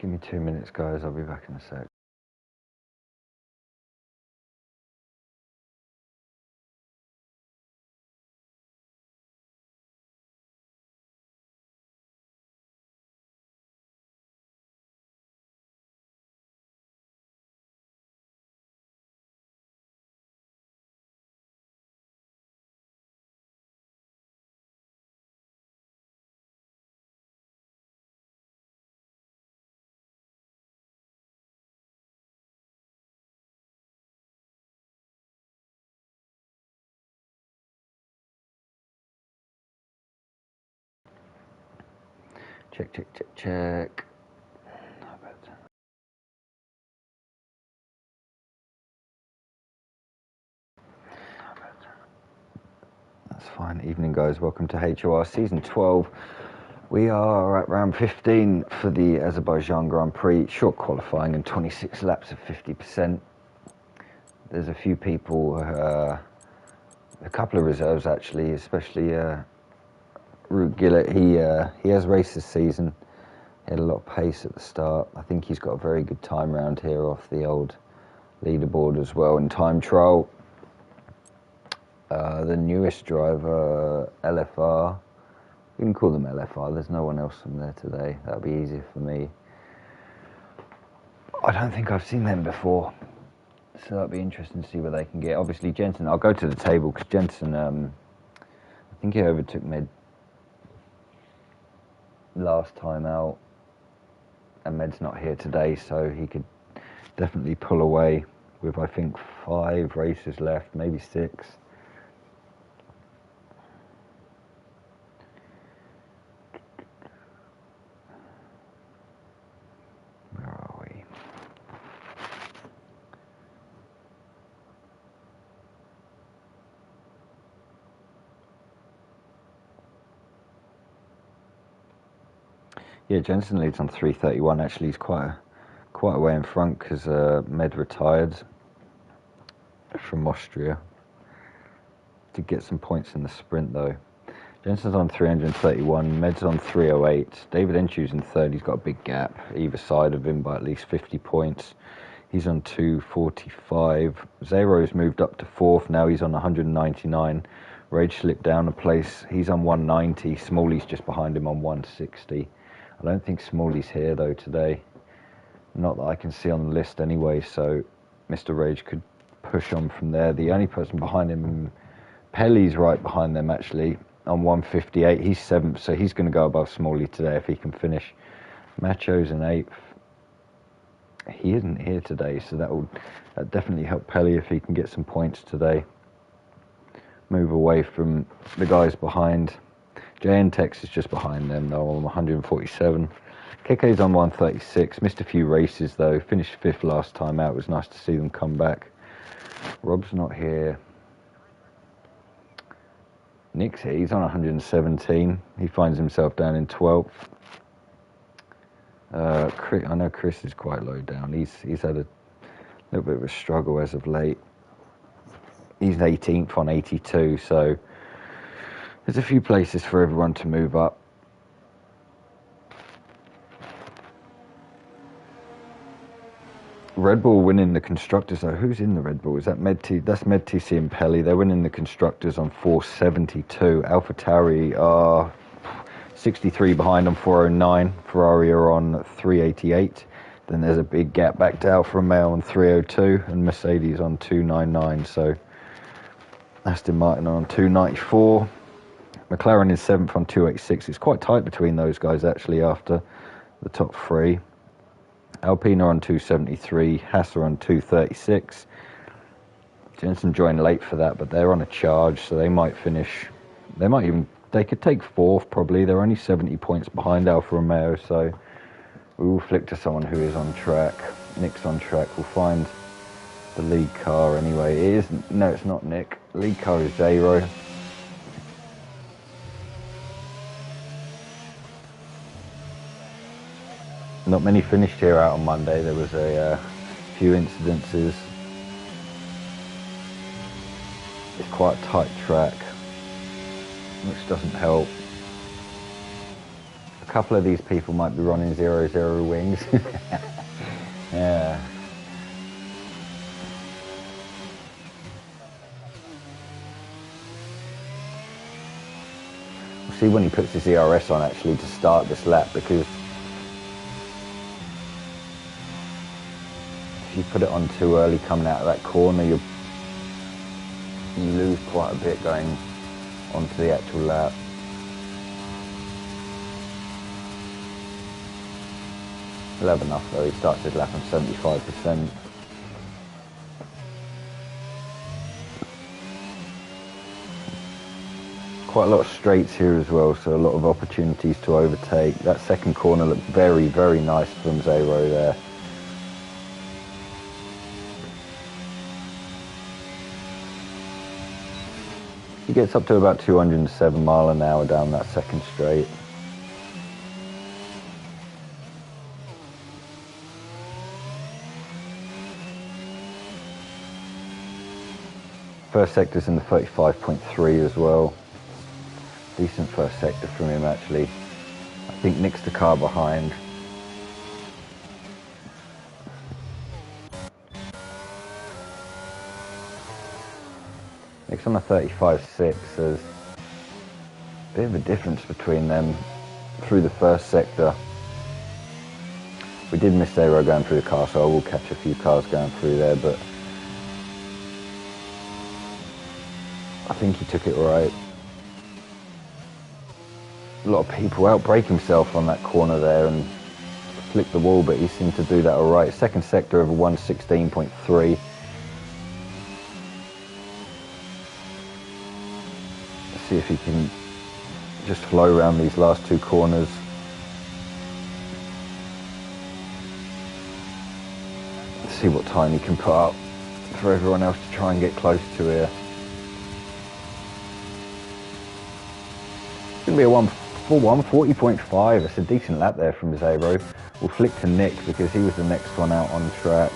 give me 2 minutes, guys. I'll be back in a sec. Check. That's fine. Evening, guys. Welcome to HOR Season 12. We are at round 15 for the Azerbaijan Grand Prix. Short qualifying and 26 laps of 50%. There's a few people, a couple of reserves actually, especially Root Gillett. He has raced this season. He had a lot of pace at the start. I think he's got a very good time round here off the old leaderboard as well in time trial. The newest driver, LFR. We can call them LFR. There's no one else from there today. That'll be easier for me. I don't think I've seen them before, so that'll be interesting to see what they can get. Obviously, Jensen. I'll go to the table because Jensen. I think he overtook Med last time out, and Med's not here today, so he could definitely pull away with, I think, 5 races left, maybe 6. Where are we? Yeah, Jensen leads on 3:31. Actually, he's quite a way in front because Med retired from Austria. Did get some points in the sprint though. Jensen's on 331, Med's on 308. David Enchu's in third. He's got a big gap either side of him by at least 50 points. He's on 245. Zero's moved up to fourth. Now he's on 199. Rage slipped down a place. He's on 190. Smalley's just behind him on 160. I don't think Smalley's here though today. Not that I can see on the list anyway, so Mr. Rage could push on from there. The only person behind him, Pelly's right behind them actually, on 158. He's 7th, so he's going to go above Smalley today if he can finish. Macho's in 8th. He isn't here today, so that definitely help Pelly if he can get some points today. Move away from the guys behind. JN Tex is just behind them though, on 147. KK's on 136. Missed a few races though. Finished 5th last time out. It was nice to see them come back. Rob's not here. Nick's here. He's on 117. He finds himself down in 12th. I know Chris is quite low down. He's had a little bit of a struggle as of late. He's 18th on 82, so there's a few places for everyone to move up. Red Bull winning the Constructors though. Who's in the Red Bull? Is that That's MedTC and Pelly. They're winning the Constructors on 472. AlphaTauri are 63 behind on 409. Ferrari are on 388. Then there's a big gap back to Alfa Romeo on 302 and Mercedes on 299. So Aston Martin on 294. McLaren is 7th on 286. It's quite tight between those guys actually after the top 3. Alpine are on 273, Haas are on 236. Jensen joined late for that, but they're on a charge, so they might finish. They could take 4th probably. They're only 70 points behind Alfa Romeo, so we will flick to someone who is on track. Nick's on track. We'll find the lead car anyway. No, it's not Nick. Lead car is Zero. Not many finished here out on Monday. There was a few incidences. It's quite a tight track, which doesn't help. couple of these people might be running 0-0 wings. Yeah. We'll see when he puts his ERS on actually to start this lap, because if you put it on too early coming out of that corner, you lose quite a bit going onto the actual lap. He'll have enough though, he starts his lap on 75%. Quite a lot of straights here as well, so a lot of opportunities to overtake. That second corner looked very, very nice from Zero there. He gets up to about 207 miles an hour down that second straight. First sector's in the 35.3 as well. Decent first sector from him actually. I think Nick's the car behind. Nick's on a 35.6, so there's a bit of a difference between them through the first sector. We did miss Zero going through the car, so I will catch a few cars going through there, but I think he took it right. A lot of people outbrake himself on that corner there and flick the wall, but he seemed to do that all right. Second sector over 116.3. Let's see if he can just flow around these last two corners. Let's see what time he can put up for everyone else to try and get close to here. It's going to be a 1:40.5. It's a decent lap there from Zero. We'll flick to Nick because he was the next one out on track.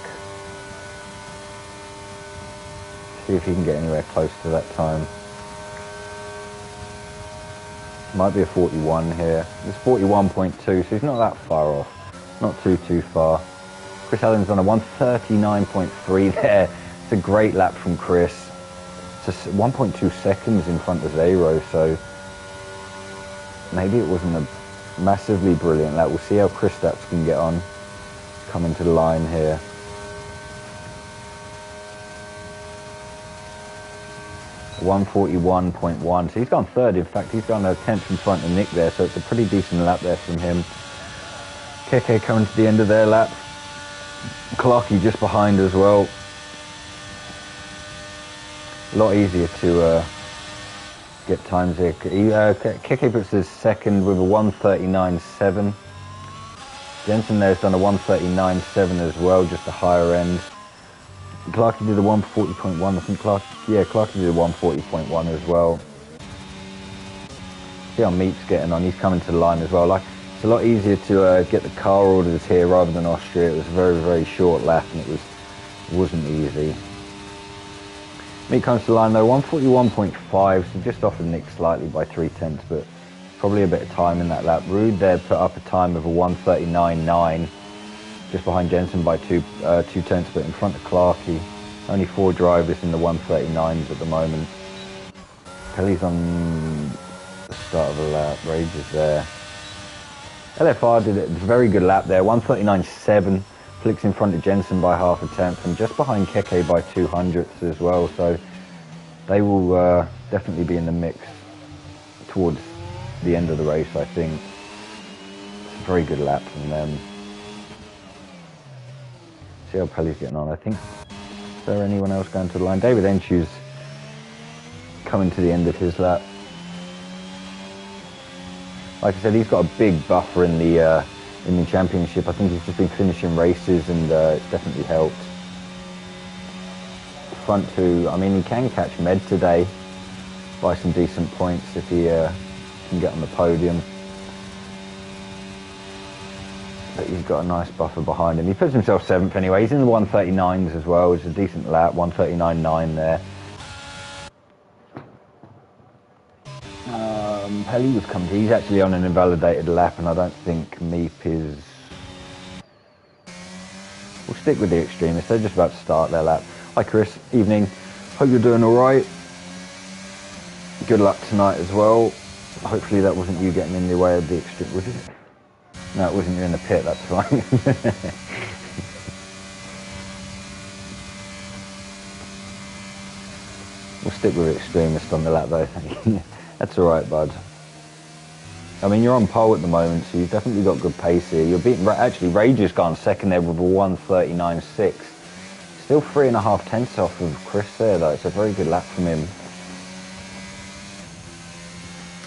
See if he can get anywhere close to that time. Might be a 41 here. It's 41.2, so he's not that far off. Not too far. Chris Allen's on a 1:39.3 there. It's a great lap from Chris. It's just 1.2 seconds in front of Zero, so maybe it wasn't a massively brilliant lap. We'll see how Chris Stapps can get on. Coming to the line here. .141.1, so he's gone third. In fact, he's gone a tenth in front of Nick there, so it's a pretty decent lap there from him. Keke coming to the end of their lap. Clarkey just behind as well. A lot easier to get times here. Keke puts his second with a 1:39.7. Jensen there's done a 1:39.7 as well, just a higher end. Clarkey did a 1:40.1. I think Clarkey did a 1:40.1 as well. See how Meep's getting on. He's coming to the line as well. Like, it's a lot easier to get the car orders here rather than Austria. It was a very, very short lap and it wasn't easy. Meep comes to the line though, 1:41.5, so just off of Nick slightly by 0.3, but probably a bit of time in that lap. Rude there put up a time of a 1:39.9, just behind Jensen by 0.2, but in front of Clarkey. Only 4 drivers in the 1:39s at the moment. Pelly's on the start of the lap, Rage is there. LFR did a very good lap there, 1:39.7. Flicks in front of Jensen by 0.5 tenth and just behind Keke by 0.02 as well, so they will definitely be in the mix towards the end of the race, I think. It's a very good lap from them. See how Pelly's getting on. I think, is there anyone else going to the line? David Enchu's coming to the end of his lap. Like I said, he's got a big buffer in the championship. I think he's just been finishing races and it's definitely helped. Front two, I mean, he can catch Med today by some decent points if he can get on the podium. But he's got a nice buffer behind him. He puts himself 7th anyway. He's in the 1:39s as well. It's a decent lap, 1:39.9 there. Pelly was coming. He's actually on an invalidated lap, and I don't think Meep is. We'll stick with the extremists. They're just about to start their lap. Hi Chris, evening. Hope you're doing all right. Good luck tonight as well. Hopefully that wasn't you getting in the way of the extreme. Was it? No, it wasn't you in the pit. That's fine. We'll stick with extremist on the lap though. That's all right, bud. I mean, you're on pole at the moment, so you've definitely got good pace here. You're beating, actually, Rage has gone second there with a 1:39.6. Still 3.5 tenths off of Chris there, though. It's a very good lap from him.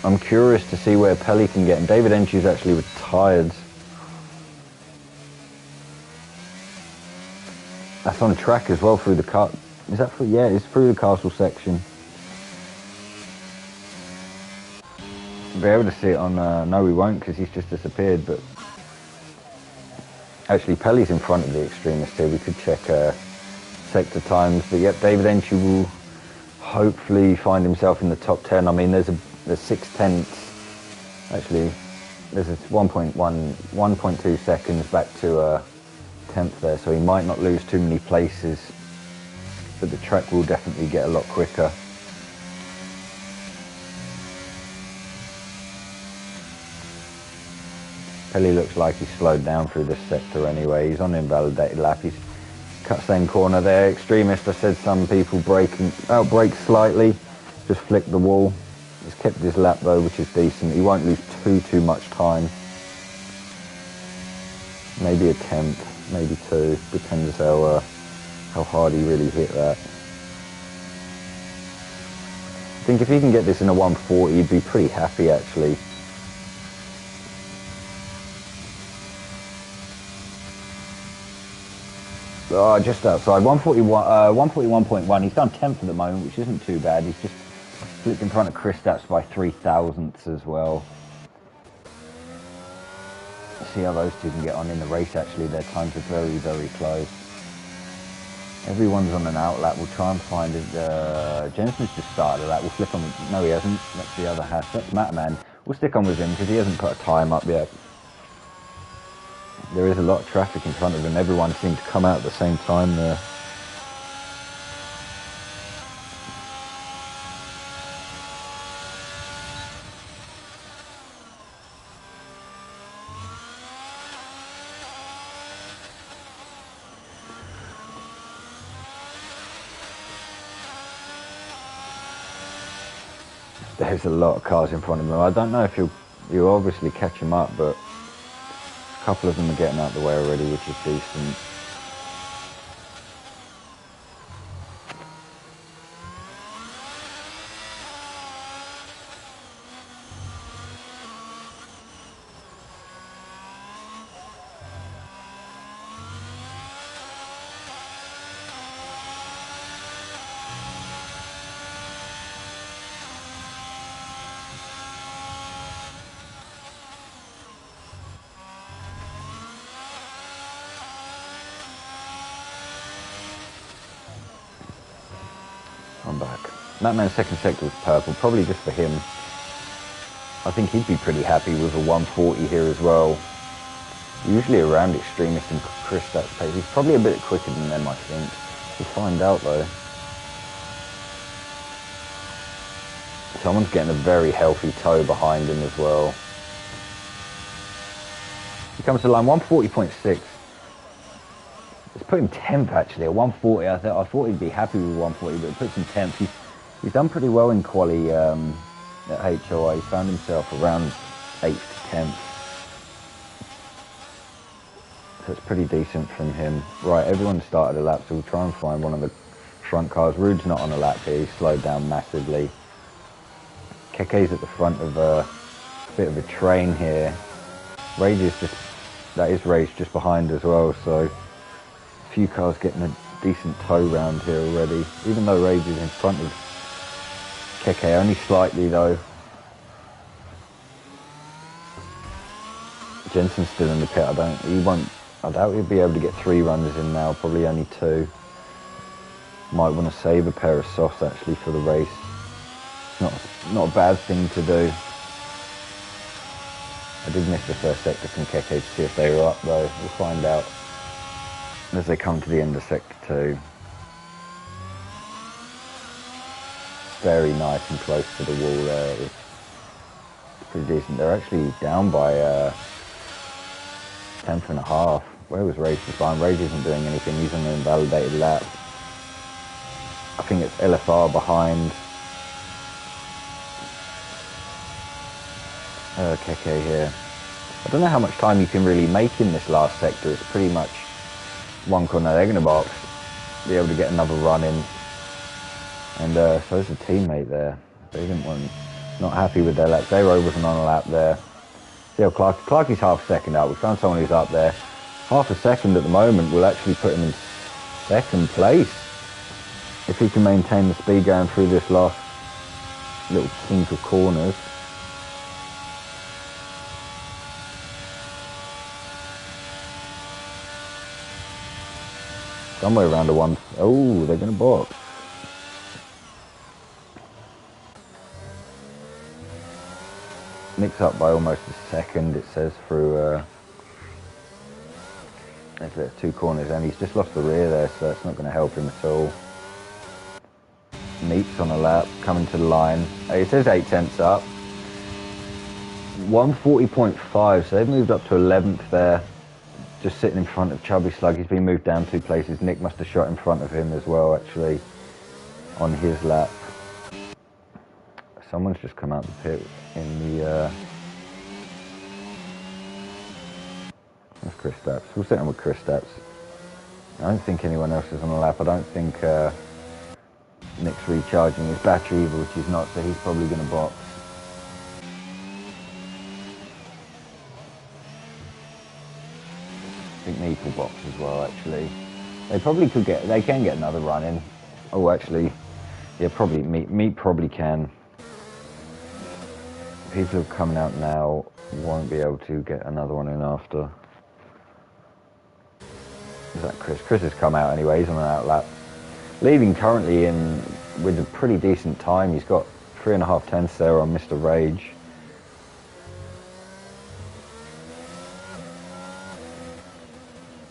I'm curious to see where Pelly can get, and David Enchu's actually retired. That's on track as well through the cut. Is that through? Yeah, it's through the castle section. Be able to see it on, no we won't because he's just disappeared, but actually Pelly's in front of the extremist here. We could check sector times, but yep, David Enchu will hopefully find himself in the top 10. I mean, there's 6 tenths, actually there's 1.2 seconds back to 10th there, so he might not lose too many places, but the track will definitely get a lot quicker. Pelly looks like he's slowed down through this sector anyway. He's on an invalidated lap. He's cut same corner there. Extremist, I said some people brake slightly, just flicked the wall. He's kept his lap though, which is decent. He won't lose too much time. Maybe a tenth, maybe 2. Depends how hard he really hit that. I think if he can get this in a 140, he'd be pretty happy actually. Just outside, 141.1. He's done 10th at the moment, which isn't too bad. He's just flipped in front of Chris Stats by 3 thousandths as well. Let's see how those two can get on in the race actually. Their times are very, very close. Everyone's on an outlap. We'll try and find it. Jensen's just started a lap. We'll flip on. No, he hasn't. That's the other half. That's Matman. We'll stick on with him because he hasn't put a time up yet. There is a lot of traffic in front of him. Everyone seemed to come out at the same time there. There's a lot of cars in front of him. I don't know if you'll obviously catch him up, but a couple of them are getting out of the way already, which is decent. I'm back. That man's second sector was purple, probably just for him. I think he'd be pretty happy with a 140 here as well. Usually around Extremist and Chris Stats pace. He's probably a bit quicker than them, I think. We'll find out though. Someone's getting a very healthy toe behind him as well. He comes to line 140.6. It's put him 10th actually, at 140. I thought he'd be happy with 140, but it puts him 10th. He's done pretty well in quali at HOI. He found himself around 8th to 10th. So it's pretty decent from him. Right, everyone started a lap, so we'll try and find one of the front cars. Rude's not on a lap here, he's slowed down massively. Keke's at the front of a bit of a train here. Rage is just, that is Rage just behind as well, so a few cars getting a decent tow round here already, even though Rage is in front of Keke, only slightly though. Jensen's still in the pit. I doubt he'll be able to get 3 runners in now, probably only 2. Might want to save a pair of softs actually for the race. It's not a bad thing to do. I did miss the first sector from Keke to see if they were up though. We'll find out as they come to the end of sector 2. Very nice and close to the wall there. It's pretty decent. They're actually down by 10th and a half. Where was Rage behind? Rage isn't doing anything. He's on an invalidated lap. I think it's LFR behind Keke here. I don't know how much time you can really make in this last sector. It's pretty much one corner. They're going to box, be able to get another run in. And so is a teammate there. They didn't want, not happy with their lap. Zero wasn't on a lap there. See how Clarkie's half a second out. We found someone who's up there. Half a second at the moment will actually put him in second place. If he can maintain the speed going through this last little kink of corners. Somewhere around the one. Oh, they're going to box. Nick's up by almost a second, it says, through there's 2 corners, and he's just lost the rear there, so that's not going to help him at all. Meets on a lap, coming to the line. It says 8 tenths up. 140.5, so they've moved up to 11th there. Just sitting in front of Chubby Slug. He's been moved down 2 places. Nick must have shot in front of him as well, actually, on his lap. Someone's just come out the pit in the... That's Chris Stapps. We'll sit on with Chris Stapps. I don't think anyone else is on the lap. I don't think Nick's recharging his battery either, which he's not, so he's probably going to box. I think Meat will box as well, actually. They probably could get... They can get another run in. Oh, actually, yeah, probably Meat probably can. People who are coming out now won't be able to get another one in after. Is that Chris? Chris has come out anyway, he's on an out lap. Leaving currently in with a pretty decent time. He's got 3.5 tenths there on Mr. Rage.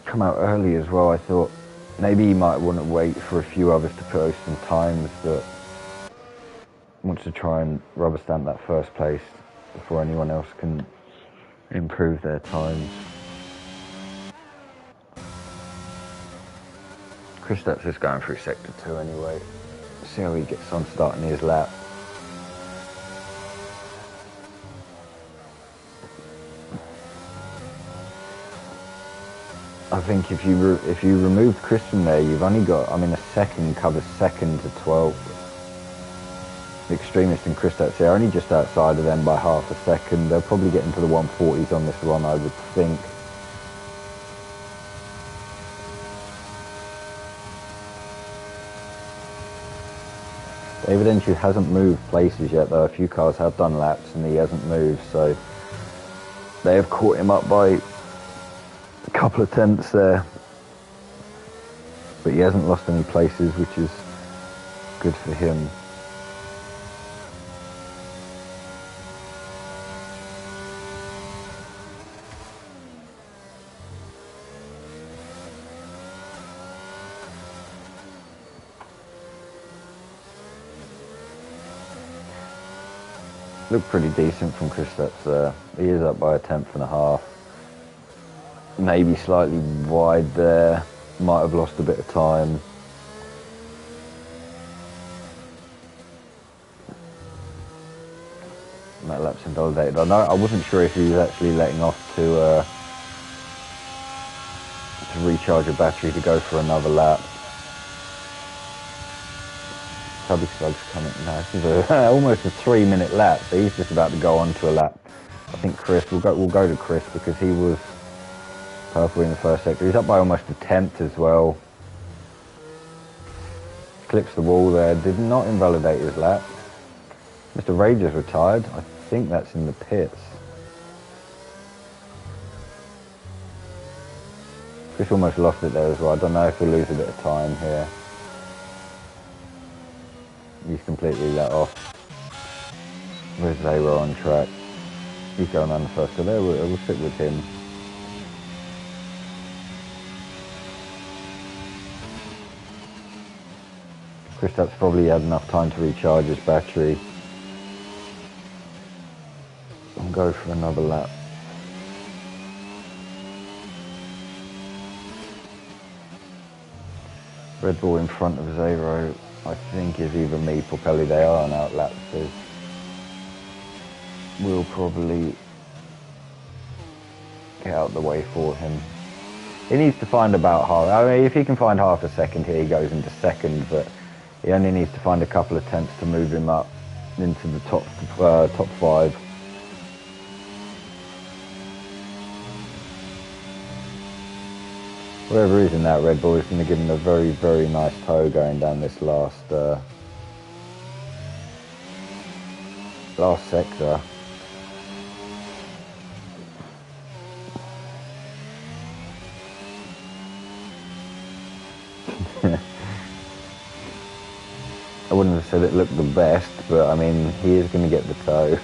Come out early as well. I thought maybe he might want to wait for a few others to post some times that wants to try and rubber stamp that first place before anyone else can improve their times. Chris Stapps is going through sector 2 anyway. See how he gets on starting his lap. I think if you removed Chris from there, you've only got, I mean, a second covers 2nd to 12th. The Extremist and Chris Stapps are only just outside of them by half a second. They'll probably get into the 140s on this run, I would think. David Entry hasn't moved places yet, though. A few cars have done laps and he hasn't moved, so they have caught him up by a couple of tenths there. But he hasn't lost any places, which is good for him. Looked pretty decent from Chris Stapps there. He is up by a 10.5. Maybe slightly wide there. Might have lost a bit of time. That lap's invalidated. I wasn't sure if he was actually letting off to recharge a battery to go for another lap. Chubby Slug's coming now. This is almost a 3-minute lap, so he's just about to go on to a lap. I think Chris, we'll go to Chris because he was purple in the first sector. He's up by almost a tenth as well. Clips the wall there, did not invalidate his lap. Mr. Rage is retired. I think that's in the pits. Chris almost lost it there as well. I don't know if he'll lose a bit of time here. He's completely let off. Where's Zero on track? He's going on the first, so there we'll sit with him. Kristaps probably had enough time to recharge his battery and go for another lap. Red Bull in front of Zero, I think, is either me or Pelly. They are on outlap, so we'll probably get out the way for him. He needs to find about half. I mean, if he can find half a second here, he goes into second, but he only needs to find a couple of tenths to move him up into the top five. Whoever is in that Red Bull is going to give him a very, very nice tow going down this last sector. I wouldn't have said it looked the best, but I mean, he is going to get the tow,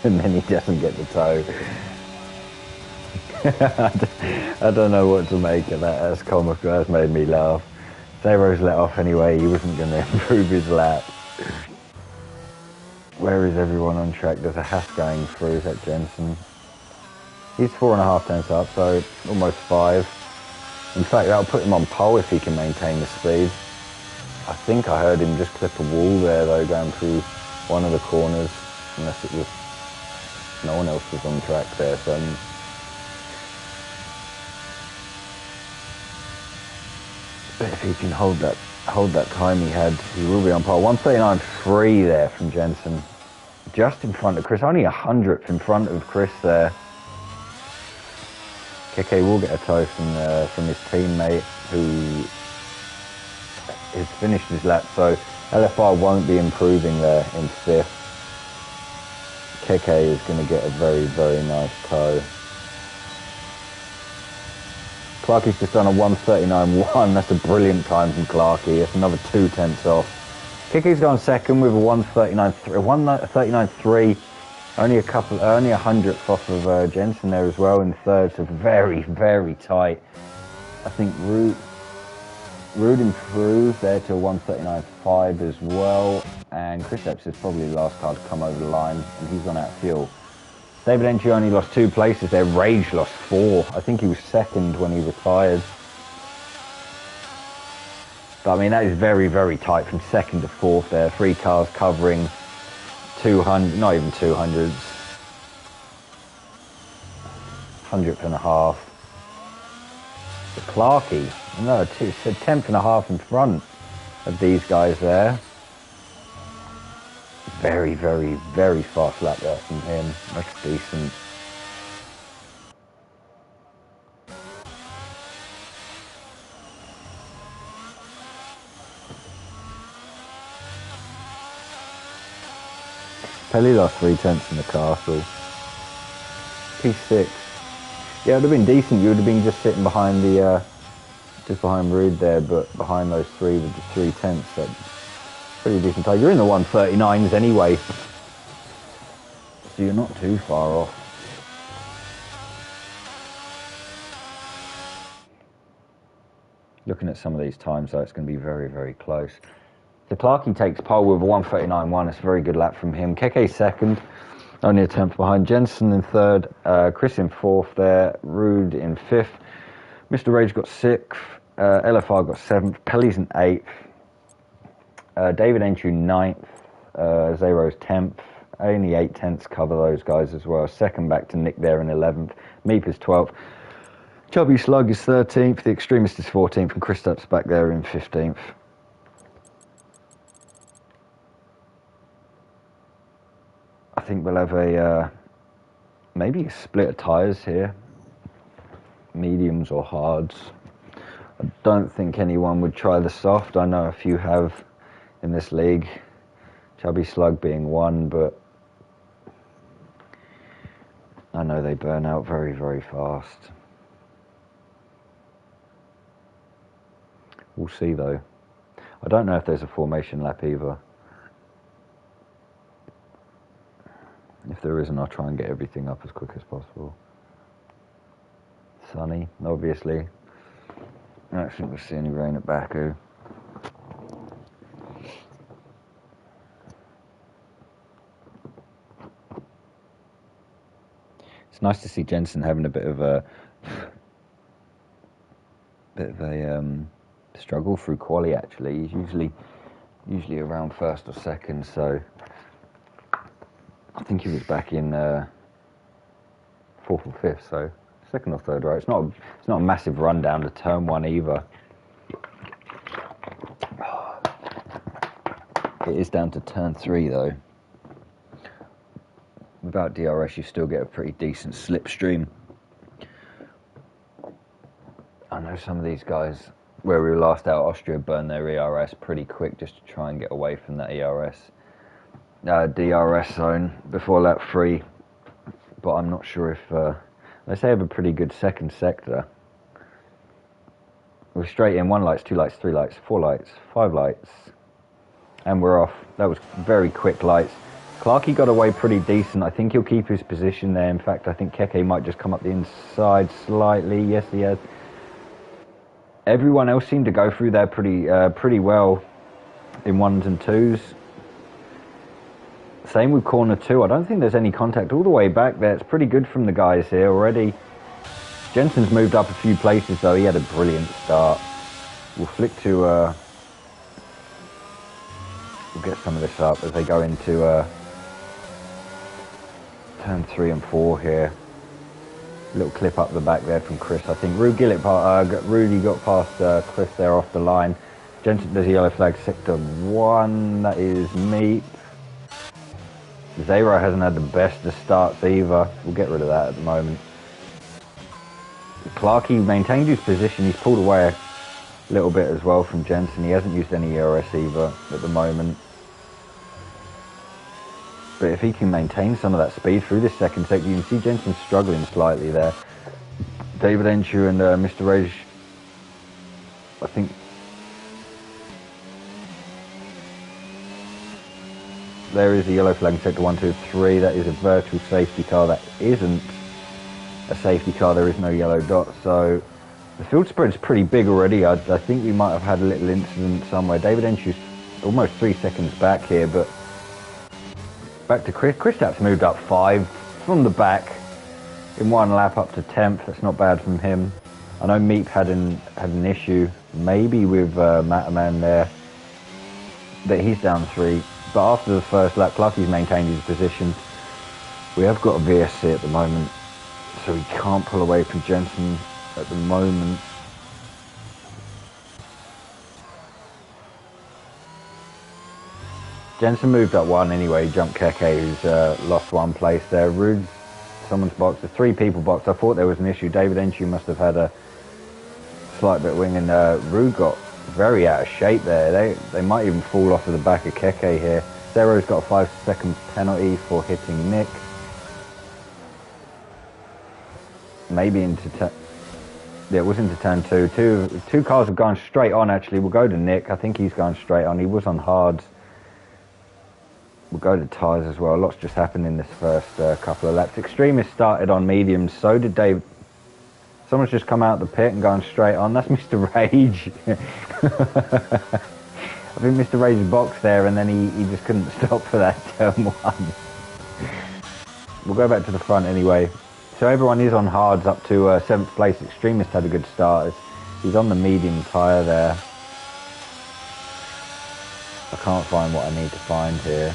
and then he doesn't get the tow. I don't know what to make of that. That's comical. That's made me laugh. Zero's let off anyway. He wasn't going to improve his lap. Where is everyone on track? There's a Haas going through. Is that Jensen? He's 4.5 tenths up, so almost 5. In fact, that'll put him on pole if he can maintain the speed. I think I heard him just clip a wall there, though, going through one of the corners, unless it was no one else was on track there. So but if he can hold that time he had, he will be on pole. 1:39.3 there from Jensen, just in front of Chris. Only 100th in front of Chris there. Keke will get a tow from his teammate who has finished his lap, so LFR won't be improving there in 5th. Keke is going to get a very, very nice tow. Clarkie's just done a 1:39.1. That's a brilliant time from Clarkie. That's another 2 tenths off. Keke's gone second with a 1:39.3. 1:39.3. Only a 100th off of Jensen there as well in third. So very, very tight. I think Ruud improved there to 1:39.5 as well, and Kristaps is probably the last car to come over the line, and he's gone out of fuel. David Entry only lost 2 places there. Rage lost 4. I think he was second when he retired. But I mean, that is very, very tight from second to 4th there. 3 cars covering 200, not even 200s. 100th and a half. But Clarkie, no, it's a 10th and a half in front of these guys there. Very, very, very fast lap there from him. That's decent. Pelly lost 3 tenths in the castle. P6. Yeah, it would have been decent. You would have been just sitting behind the, just behind Ruud there, but behind those 3 with the 3 tenths. That's pretty decent time. You're in the 1:39s anyway, so you're not too far off. Looking at some of these times, though, it's going to be very, very close. So Clarkie takes pole with a 1:39.1. It's a very good lap from him. Keke second, only a tenth behind. Jensen in third. Chris in 4th there. Ruud in 5th. Mr. Rage got 6th. LFR got 7th. Pelly's in 8th. David Entry 9th. Zero's 10th. Only 8 tenths cover those guys as well. Second back to Nick there in 11th. Meep is 12th. Chubby Slug is 13th. The Extremist is 14th. And Kristaps back there in 15th. I think we'll have a maybe a split of tyres here, mediums or hards. I don't think anyone would try the soft. I know a few have in this league, Chubby Slug being one, but I know they burn out very, very fast. We'll see though. I don't know if there's a formation lap either. If there isn't, I'll try and get everything up as quick as possible. Sunny, obviously. I don't think we'll see any rain at Baku. It's nice to see Jensen having a bit of a struggle through quali. Actually, he's usually around first or second. So I think he was back in fourth or fifth. So second or third, right? It's not a massive run down to turn one either. It is down to turn 3 though. Without DRS, you still get a pretty decent slipstream. I know some of these guys, where we were last out, Austria burn their ERS pretty quick just to try and get away from that DRS zone before lap 3. But I'm not sure if they say have a pretty good second sector. We're straight in 1 lights, 2 lights, 3 lights, 4 lights, 5 lights, and we're off. That was very quick lights. Clarkey got away pretty decent. I think he'll keep his position there. In fact, I think Keke might just come up the inside slightly. Yes, he has. Everyone else seemed to go through there pretty well in 1s and 2s. Same with corner 2. I don't think there's any contact all the way back there. It's pretty good from the guys here already. Jensen's moved up a few places though. He had a brilliant start. We'll flick to... we'll get some of this up as they go into turn 3 and 4 here. Little clip up the back there from Chris. I think Rudy got past Chris there off the line. Jensen does a yellow flag, sector 1. That is Meep. Zero hasn't had the best of starts either. We'll get rid of that at the moment. Clarkey maintained his position. He's pulled away a little bit as well from Jensen. He hasn't used any ERS either at the moment. But if he can maintain some of that speed through this second sector, you can see Jensen struggling slightly there. David Enchu and Mr. Rage, I think... There is a yellow flag in sector 1, 2, 3. That is a virtual safety car. That isn't a safety car. There is no yellow dot. So the field spread is pretty big already. I think we might have had a little incident somewhere. David Enchu's almost 3 seconds back here, but back to Chris. Chris Tapp's moved up 5 from the back in 1 lap up to 10th. That's not bad from him. I know Meep had an issue maybe with Mataman there, that he's down 3. But after the first lap, Clarkey's maintained his position. We have got a VSC at the moment, so he can't pull away from Jensen at the moment. Jensen moved up 1 anyway. He jumped Keke, who's lost 1 place there. Rude, someone's box, the 3 people box. I thought there was an issue. David Enchu must have had a slight bit of wing, and Rude got very out of shape there. They might even fall off of the back of Keke here. Zero's got a 5-second penalty for hitting Nick. Maybe into yeah, it was into turn 2. Two cars have gone straight on actually. We'll go to Nick. I think he's gone straight on. He was on hards. We'll go to tyres as well. Lots just happened in this first couple of laps. Extremist started on mediums. So did Dave. Someone's just come out of the pit and gone straight on. That's Mr. Rage. I think Mr. Rage boxed there and then he just couldn't stop for that turn 1. We'll go back to the front anyway. So everyone is on hards up to 7th place. Extremist had a good start. He's on the medium tyre there. I can't find what I need to find here.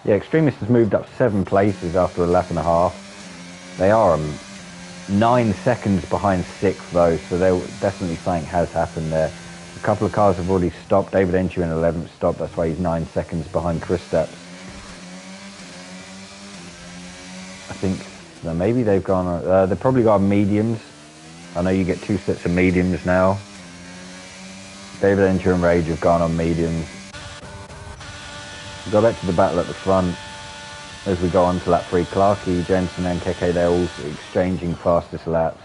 Yeah, Extremist has moved up 7 places after a lap and a half. They are 9 seconds behind 6th though, so definitely something has happened there. A couple of cars have already stopped. David Enchu in 11th stopped, that's why he's 9 seconds behind Chris Stapps. I think maybe they've gone, they've probably got mediums. I know you get 2 sets of mediums now. David Enchu and Rage have gone on mediums. Go back to the battle at the front as we go on to lap 3. Clarkey, Jensen and Keke, they're all exchanging fastest laps.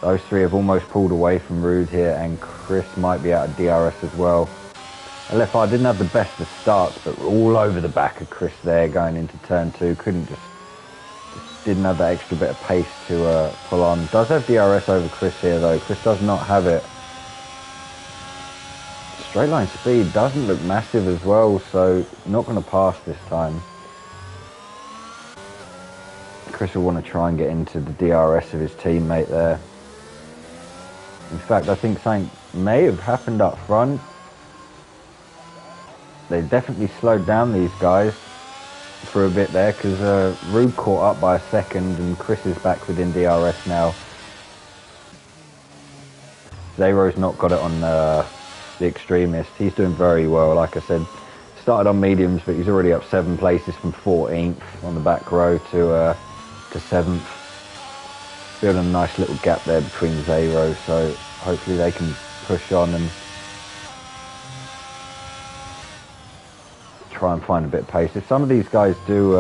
Those 3 have almost pulled away from Rude here, and Chris might be out of DRS as well. LFR didn't have the best of starts, but all over the back of Chris there going into turn 2. Couldn't just didn't have that extra bit of pace to pull on. Does have DRS over Chris here though. Chris does not have it. Straight line speed doesn't look massive as well, so not going to pass this time. Chris will want to try and get into the DRS of his teammate there. In fact, I think something may have happened up front. They definitely slowed down these guys for a bit there, because Rude caught up by a second and Chris is back within DRS now. Zero's not got it on the Extremist. He's doing very well, like I said. Started on mediums, but he's already up 7 places from 14th on the back row to 7th. Building a nice little gap there between Zero, so hopefully they can push on and try and find a bit of pace. If some of these guys do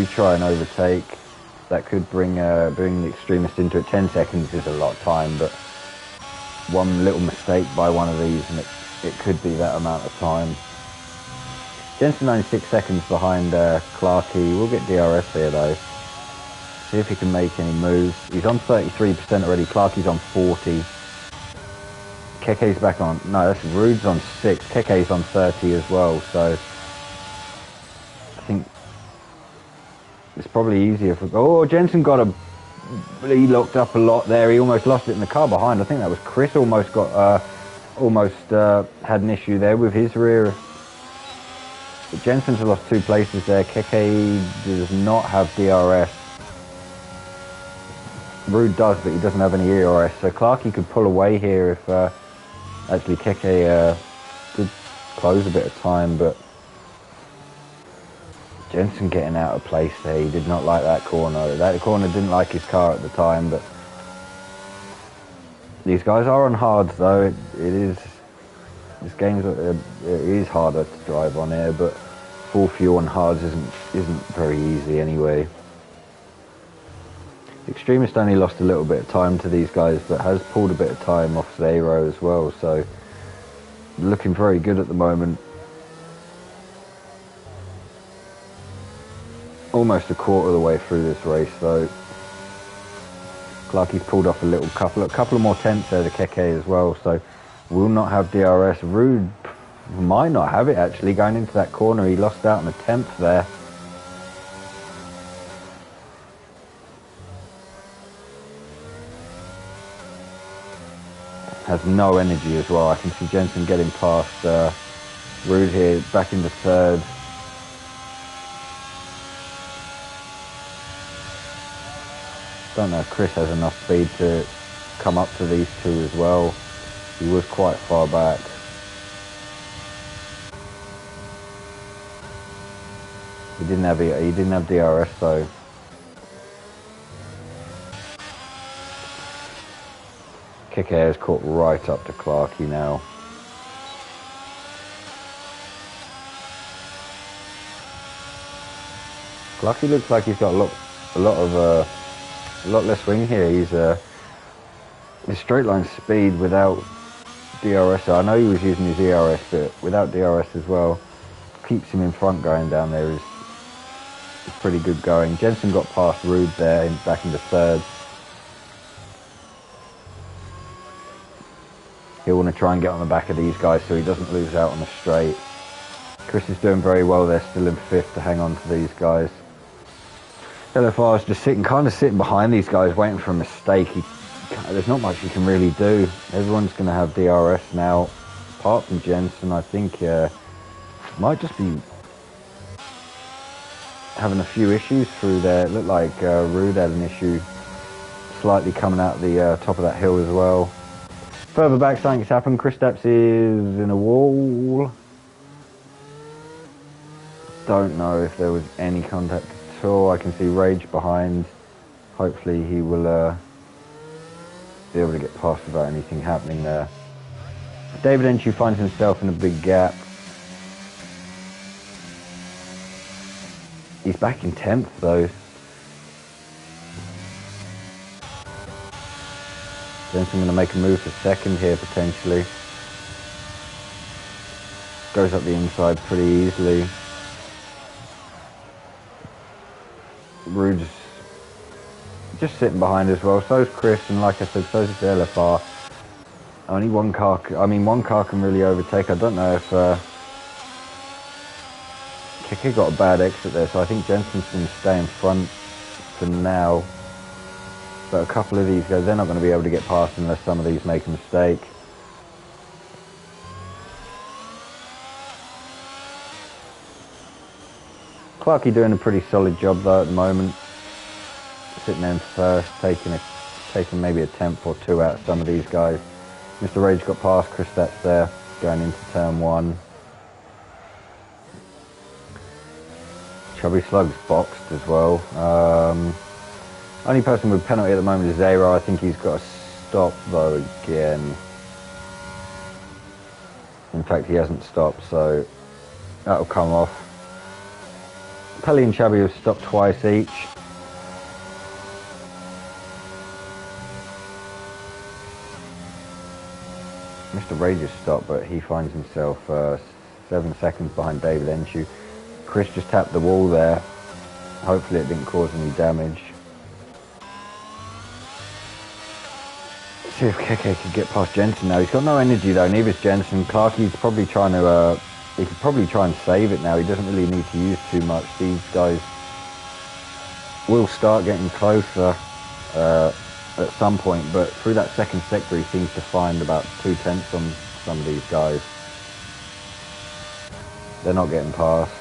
try and overtake, that could bring the Extremist into it. 10 seconds is a lot of time, but one little mistake by one of these and it could be that amount of time. Jensen 96 seconds behind Clarkey. We'll get DRS here though. See if he can make any moves. He's on 33% already. Clarkey's on 40. Keke's back on. No, that's Rude's on 6. Keke's on 30 as well. So I think it's probably easier for. Oh, Jensen got a. He locked up a lot there. He almost lost it in the car behind. I think that was Chris. Almost got. Had an issue there with his rear. But Jensen's lost 2 places there. Keke does not have DRS. Rude does, but he doesn't have any ERS. So Clarkey could pull away here if actually Keke did close a bit of time, but Jensen getting out of place there. He did not like that corner. That corner didn't like his car at the time, but these guys are on hards though. It is. This game's it is harder to drive on here, but full fuel on hards isn't very easy anyway. Extremist only lost a little bit of time to these guys, but has pulled a bit of time off Zero as well, so looking very good at the moment. Almost a quarter of the way through this race though. Clarkey's pulled off a couple of more tenths there to Keke as well, so will not have DRS. Rude might not have it actually going into that corner. He lost out on a 10th there. Has no energy as well. I can see Jensen getting past Rude here, back into 3rd. Don't know if Chris has enough speed to come up to these two as well. He was quite far back. He didn't have DRS though. Kick Air's caught right up to Clarkey now. Clarkey looks like he's got a lot less wing here. He's his straight line speed without DRS. I know he was using his ERS, but without DRS as well, keeps him in front going down there is pretty good going. Jensen got past Rude there, back into 3rd. He'll want to try and get on the back of these guys so he doesn't lose out on the straight. Chris is doing very well there, still in 5th to hang on to these guys. LFR is just kind of sitting behind these guys, waiting for a mistake. There's not much he can really do. Everyone's going to have DRS now, apart from Jensen. I think might just be having a few issues through there. It looked like Rude had an issue slightly coming out the top of that hill as well. Further back, something's happened. Chris Stapps is in a wall. Don't know if there was any contact at all. I can see Rage behind. Hopefully he will be able to get past without anything happening there. David Enchu finds himself in a big gap. He's back in 10th though. Jensen going to make a move for second here, potentially. Goes up the inside pretty easily. Rude's just sitting behind as well. So's Chris, and like I said, so's the LFR. Only one car can really overtake. I don't know if Keke got a bad exit there, so I think Jensen's going to stay in front for now. But a couple of these guys, they're not going to be able to get past unless some of these make a mistake. Clarkey doing a pretty solid job though at the moment. Sitting there in first, taking maybe a tenth or two out of some of these guys. Mr. Rage got past Chris Stats there, going into turn one. Chubby Slug's boxed as well. Only person with penalty at the moment is Zayra. I think he's got to stop though again. In fact, he hasn't stopped, so that'll come off. Pelly and Chubby have stopped twice each. Mr. Rage has stopped, but he finds himself 7 seconds behind David Enshu. Chris just tapped the wall there. Hopefully it didn't cause any damage. See if Keke could get past Jensen now. He's got no energy though, neither's Jensen. Clarkey's probably trying to, he could probably try and save it now. He doesn't really need to use too much. These guys will start getting closer at some point, but through that second sector he seems to find about 2/10 on some of these guys. They're not getting past.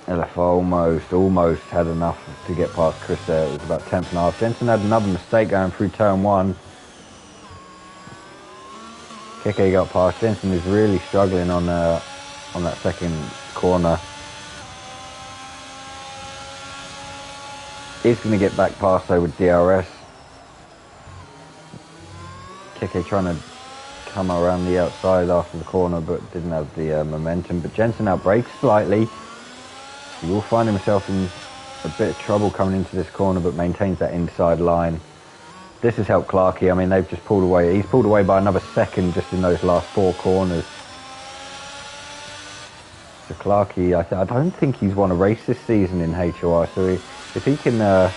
LFR almost had enough to get past Chris there. It was about 10th and a half. Jensen had another mistake going through turn one. Keke got past. Jensen is really struggling on that second corner. He's going to get back past though with DRS. Keke trying to come around the outside after the corner, but didn't have the momentum. But Jensen outbrakes slightly. He will find himself in a bit of trouble coming into this corner, but maintains that inside line. This has helped Clarkey. I mean, they've just pulled away. He's pulled away by another second just in those last 4 corners. So Clarkey, I don't think he's won a race this season in HOR. So if he can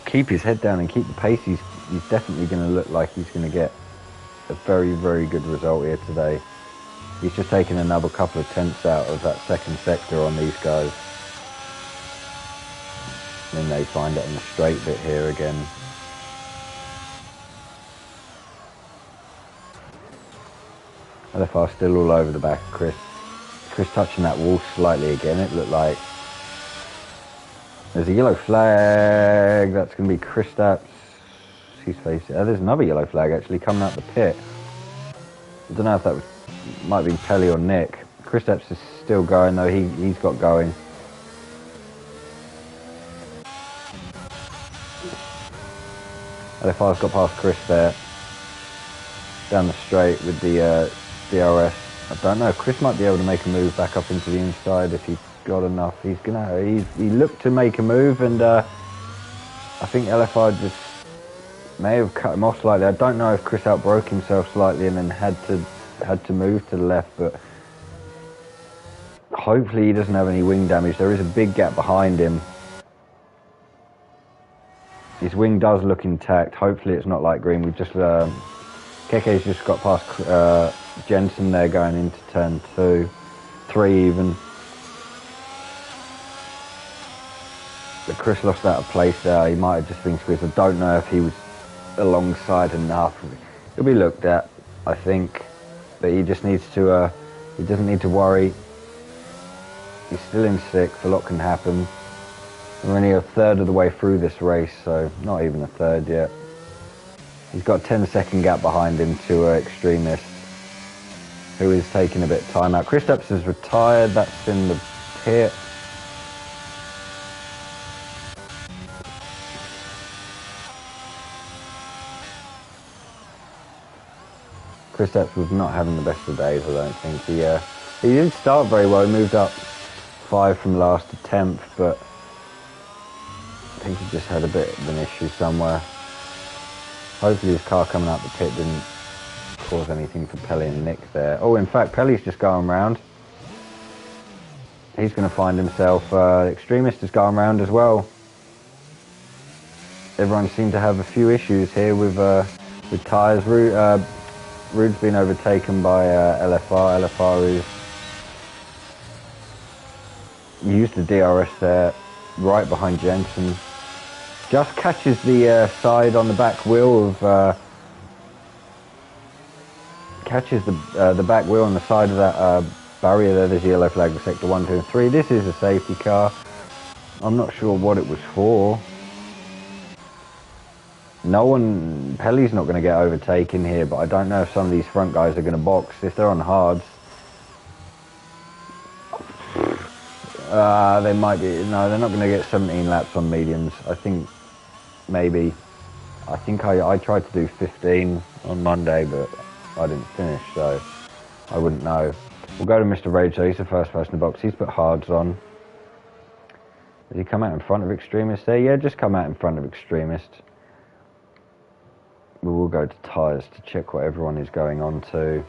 keep his head down and keep the pace, he's definitely going to look like he's going to get a very, very good result here today. He's just taken another couple of tenths out of that second sector on these guys. And then they find it in the straight bit here again. LFR still all over the back of Chris. Chris touching that wall slightly again. It looked like there's a yellow flag. That's going to be Chris Stats. He's facing. There's another yellow flag actually coming out the pit. I don't know if that might be Pelly or Nick. Chris Stats is still going though. He's got going. LFR's got past Chris there. Down the straight with the DRS. I don't know. Chris might be able to make a move back up into the inside if he's got enough. He looked to make a move, and I think LFR just may have cut him off slightly. I don't know if Chris outbroke himself slightly and then had to move to the left, but hopefully he doesn't have any wing damage. There is a big gap behind him. His wing does look intact. Hopefully it's not light green. We've just Keke's just got past Jensen there going into turn 2, 3 even. But Chris lost out of place there. He might have just been squeezed. I don't know if he was alongside enough. He'll be looked at, I think. But he just needs to, he doesn't need to worry. He's still in 6th, a lot can happen. We're only a third of the way through this race, so not even a third yet. He's got a 10-second gap behind him to Extremist, who is taking a bit of time out. Chris Epps is retired, that's in the pit. Chris Epps was not having the best of days, I don't think. He didn't start very well. He moved up 5 from last to 10th, but think he just had a bit of an issue somewhere. Hopefully his car coming out the pit didn't cause anything for Pelly and Nick there. Oh, in fact, Pelly's just going round. He's going to find himself. Extremist is going round as well. Everyone seemed to have a few issues here with tyres. Rude's been overtaken by LFR. LFR is used the DRS there, right behind Jensen. Just catches the side on the back wheel of catches the back wheel on the side of that barrier there. There's yellow flag for sector 1, 2 and 3. This is a safety car. I'm not sure what it was for. Pelly's not going to get overtaken here, but I don't know if some of these front guys are going to box. If they're on hards, they might be. No, they're not going to get 17 laps on mediums. I think maybe. I think I tried to do 15 on Monday, but I didn't finish, so I wouldn't know. We'll go to Mr. Rage, though. He's the first person to box. He's put hards on. Did he come out in front of Extremist there? Yeah, just come out in front of Extremist. We will go to tyres to check what everyone is going on to.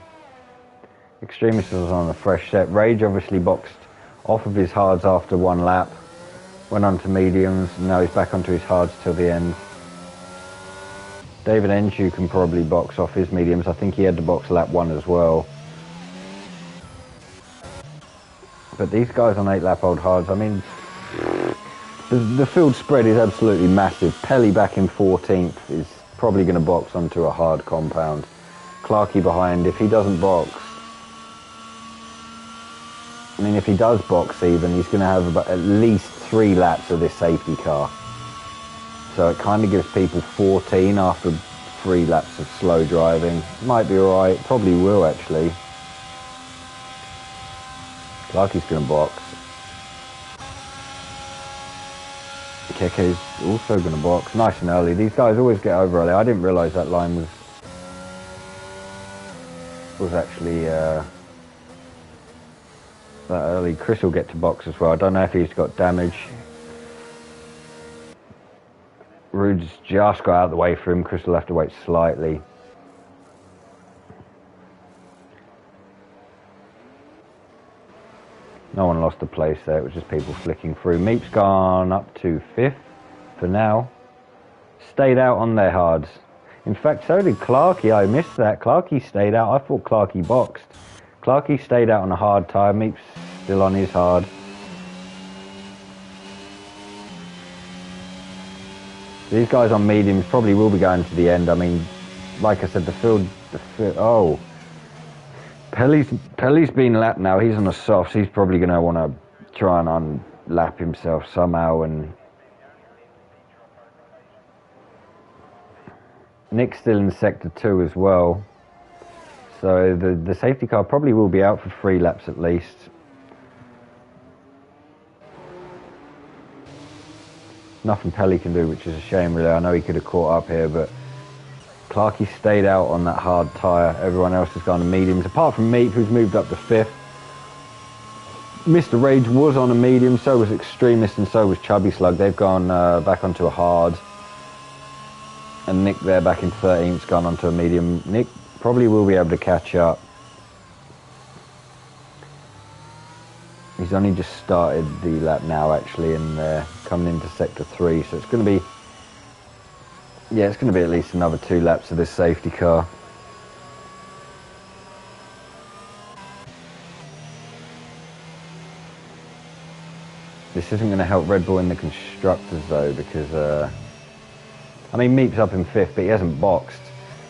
Extremist was on a fresh set. Rage obviously boxed off of his hards after one lap. Went on to mediums, and now he's back onto his hards till the end. David Enshu can probably box off his mediums. I think he had to box lap 1 as well. But these guys on 8-lap-old hards, I mean, the field spread is absolutely massive. Pelly back in 14th is probably going to box onto a hard compound. Clarkey behind, if he doesn't box, I mean, if he does box even, he's going to have about at least 3 laps of this safety car. So it kind of gives people 14 after 3 laps of slow driving. Might be alright, probably will actually. Clarkey's going to box. Keke's also going to box. Nice and early. These guys always get over early. I didn't realise that line was actually that early. Chris will get to box as well. I don't know if he's got damage. Rude's just got out of the way for him. Chris will have to wait slightly. No one lost a place there. It was just people flicking through. Meep's gone up to 5th for now. Stayed out on their hards. In fact, so did Clarkey. I missed that. Clarkey stayed out. I thought Clarkey boxed. Clarkey stayed out on a hard tyre. Meep's still on his hard. These guys on mediums probably will be going to the end. I mean, like I said, the field oh. Pelly's been lapped now. He's on the softs. He's probably going to want to try and unlap himself somehow. And Nick's still in sector 2 as well. So the safety car probably will be out for 3 laps at least. Nothing Pelly can do, which is a shame really. I know he could have caught up here, but Clarkey stayed out on that hard tyre. Everyone else has gone to mediums, apart from Meep, who's moved up to 5th. Mr. Rage was on a medium, so was Extremist, and so was Chubby Slug. They've gone back onto a hard. And Nick there back in 13th, gone onto a medium. Nick probably will be able to catch up. He's only just started the lap now, actually, and coming into sector 3, so it's going to be... Yeah, it's going to be at least another 2 laps of this safety car. This isn't going to help Red Bull in the constructors though, because I mean, Meep's up in 5th, but he hasn't boxed.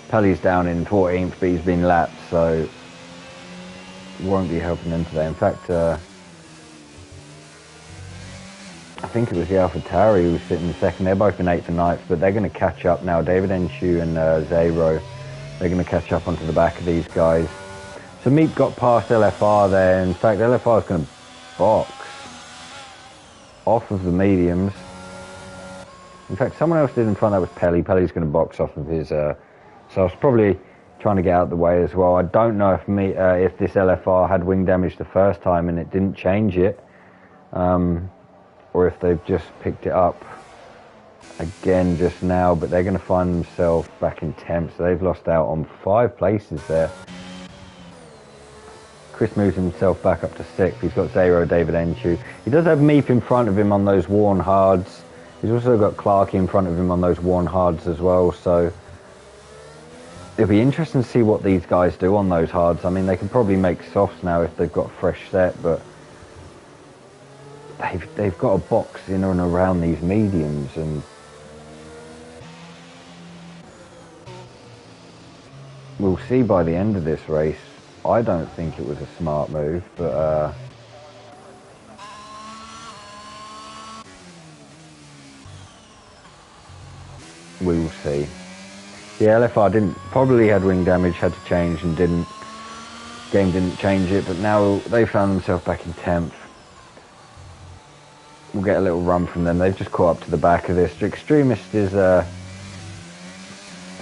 Pelly's down in 14th, but he's been lapped, so won't be helping them today. In fact, I think it was the AlphaTauri who was sitting in 2nd. They're both in 8th and 9th, but they're going to catch up now. David Enshu and Zero, they're going to catch up onto the back of these guys. So Meep got past LFR there. In fact, LFR is going to box off of the mediums. In fact, someone else did in front. That was Pelly. Pelly's going to box off of his... so I was probably trying to get out of the way as well. I don't know if this LFR had wing damage the first time and it didn't change it. Or if they've just picked it up again just now, but they're going to find themselves back in 10th, so they've lost out on 5 places there. Chris moves himself back up to 6th. He's got Zero, David Enchu. He does have Meep in front of him on those worn hards. He's also got Clarkey in front of him on those worn hards as well, so it'll be interesting to see what these guys do on those hards. I mean, they can probably make softs now if they've got a fresh set, but they've got a box in and around these mediums, and we'll see by the end of this race. I don't think it was a smart move, but we will see. The LFR probably had wing damage, had to change and didn't. Game didn't change it, but now they found themselves back in 10th. We'll get a little run from them. They've just caught up to the back of this. Extremist is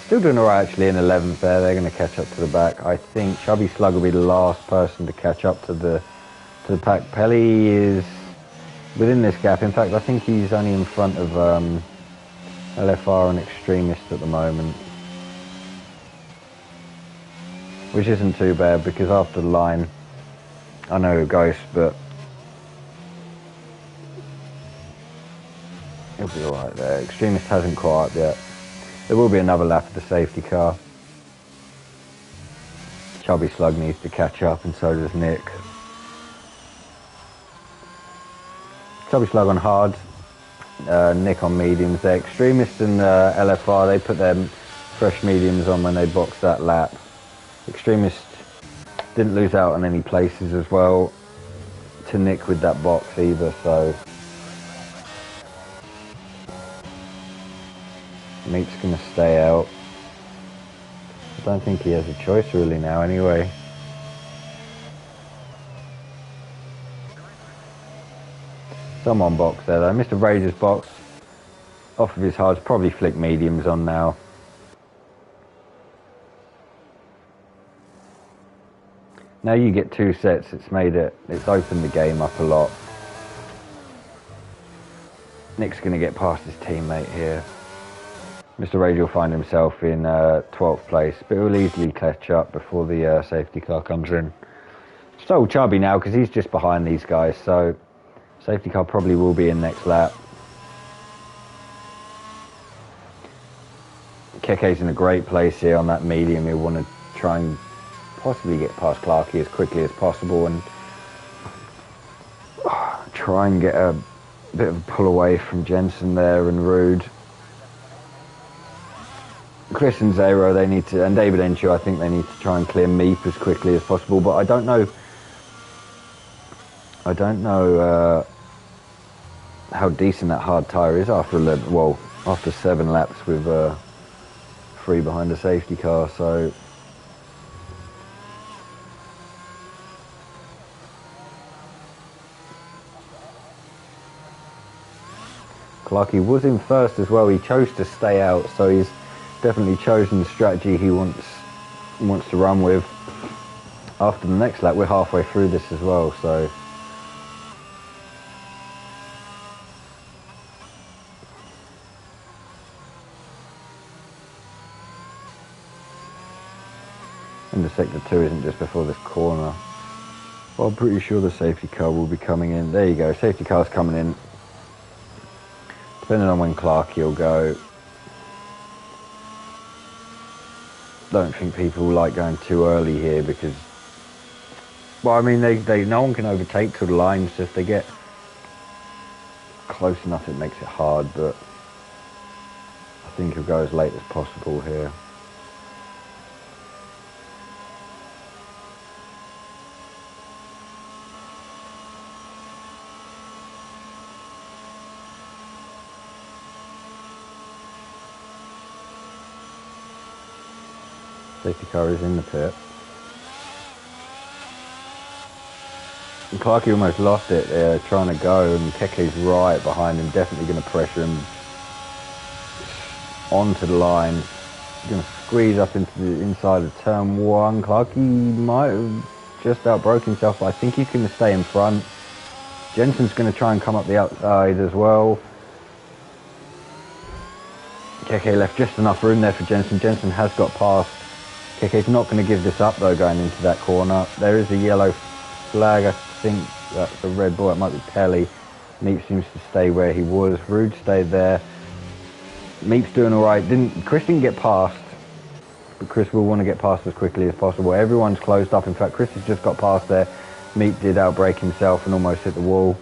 still doing alright actually in 11th there. They're going to catch up to the back. I think Chubby Slug will be the last person to catch up to the pack. Pelly is within this gap. In fact, I think he's only in front of LFR and Extremist at the moment, which isn't too bad because after the line, I know Ghost, but he'll be alright there. Extremist hasn't caught up yet. There will be another lap of the safety car. Chubby Slug needs to catch up, and so does Nick. Chubby Slug on hards, Nick on mediums. They're Extremist and LFR, they put their fresh mediums on when they boxed that lap. Extremist didn't lose out on any places as well to Nick with that box either, so Meek's going to stay out. I don't think he has a choice really now anyway. Someone box there though. Mr. Rager's box off of his hards, probably flick mediums on now. Now you get 2 sets, it's opened the game up a lot. Nick's going to get past his teammate here. Mr. Rager will find himself in 12th place, but he'll easily catch up before the safety car comes in. So Chubby now, because he's just behind these guys, so safety car probably will be in next lap. Keke's in a great place here on that medium. He'll want to try and possibly get past Clarkey as quickly as possible and try and get a bit of a pull away from Jensen there and Rude. Chris and Zero, they need to, and David Enchu, I think they need to try and clear Meep as quickly as possible, but I don't know how decent that hard tyre is after 7 laps with 3 behind a safety car, so Clarkey was in first as well. He chose to stay out, so he's definitely chosen the strategy he wants to run with. After the next lap, we're halfway through this as well, so and the sector 2 isn't just before this corner. Well, I'm pretty sure the safety car will be coming in. There you go, safety car's coming in. Depending on when Clarkey will go. Don't think people like going too early here because, well, I mean, no one can overtake to the lines. So if they get close enough, it makes it hard, but I think he'll go as late as possible here. Safety car is in the pit. And Clarkey almost lost it there, trying to go, and Keke's right behind him, definitely going to pressure him onto the line. He's going to squeeze up into the inside of turn 1. Clarkey might have just outbroke himself, but I think he's going to stay in front. Jensen's going to try and come up the outside as well. Keke left just enough room there for Jensen. Jensen has got past. Keke's not going to give this up though going into that corner. There is a yellow flag. I think that's a red ball. It might be Pelly. Meep seems to stay where he was. Rude stayed there. Meep's doing all right. Chris didn't get past, but Chris will want to get past as quickly as possible. Everyone's closed up. In fact, Chris has just got past there. Meep did outbrake himself and almost hit the wall.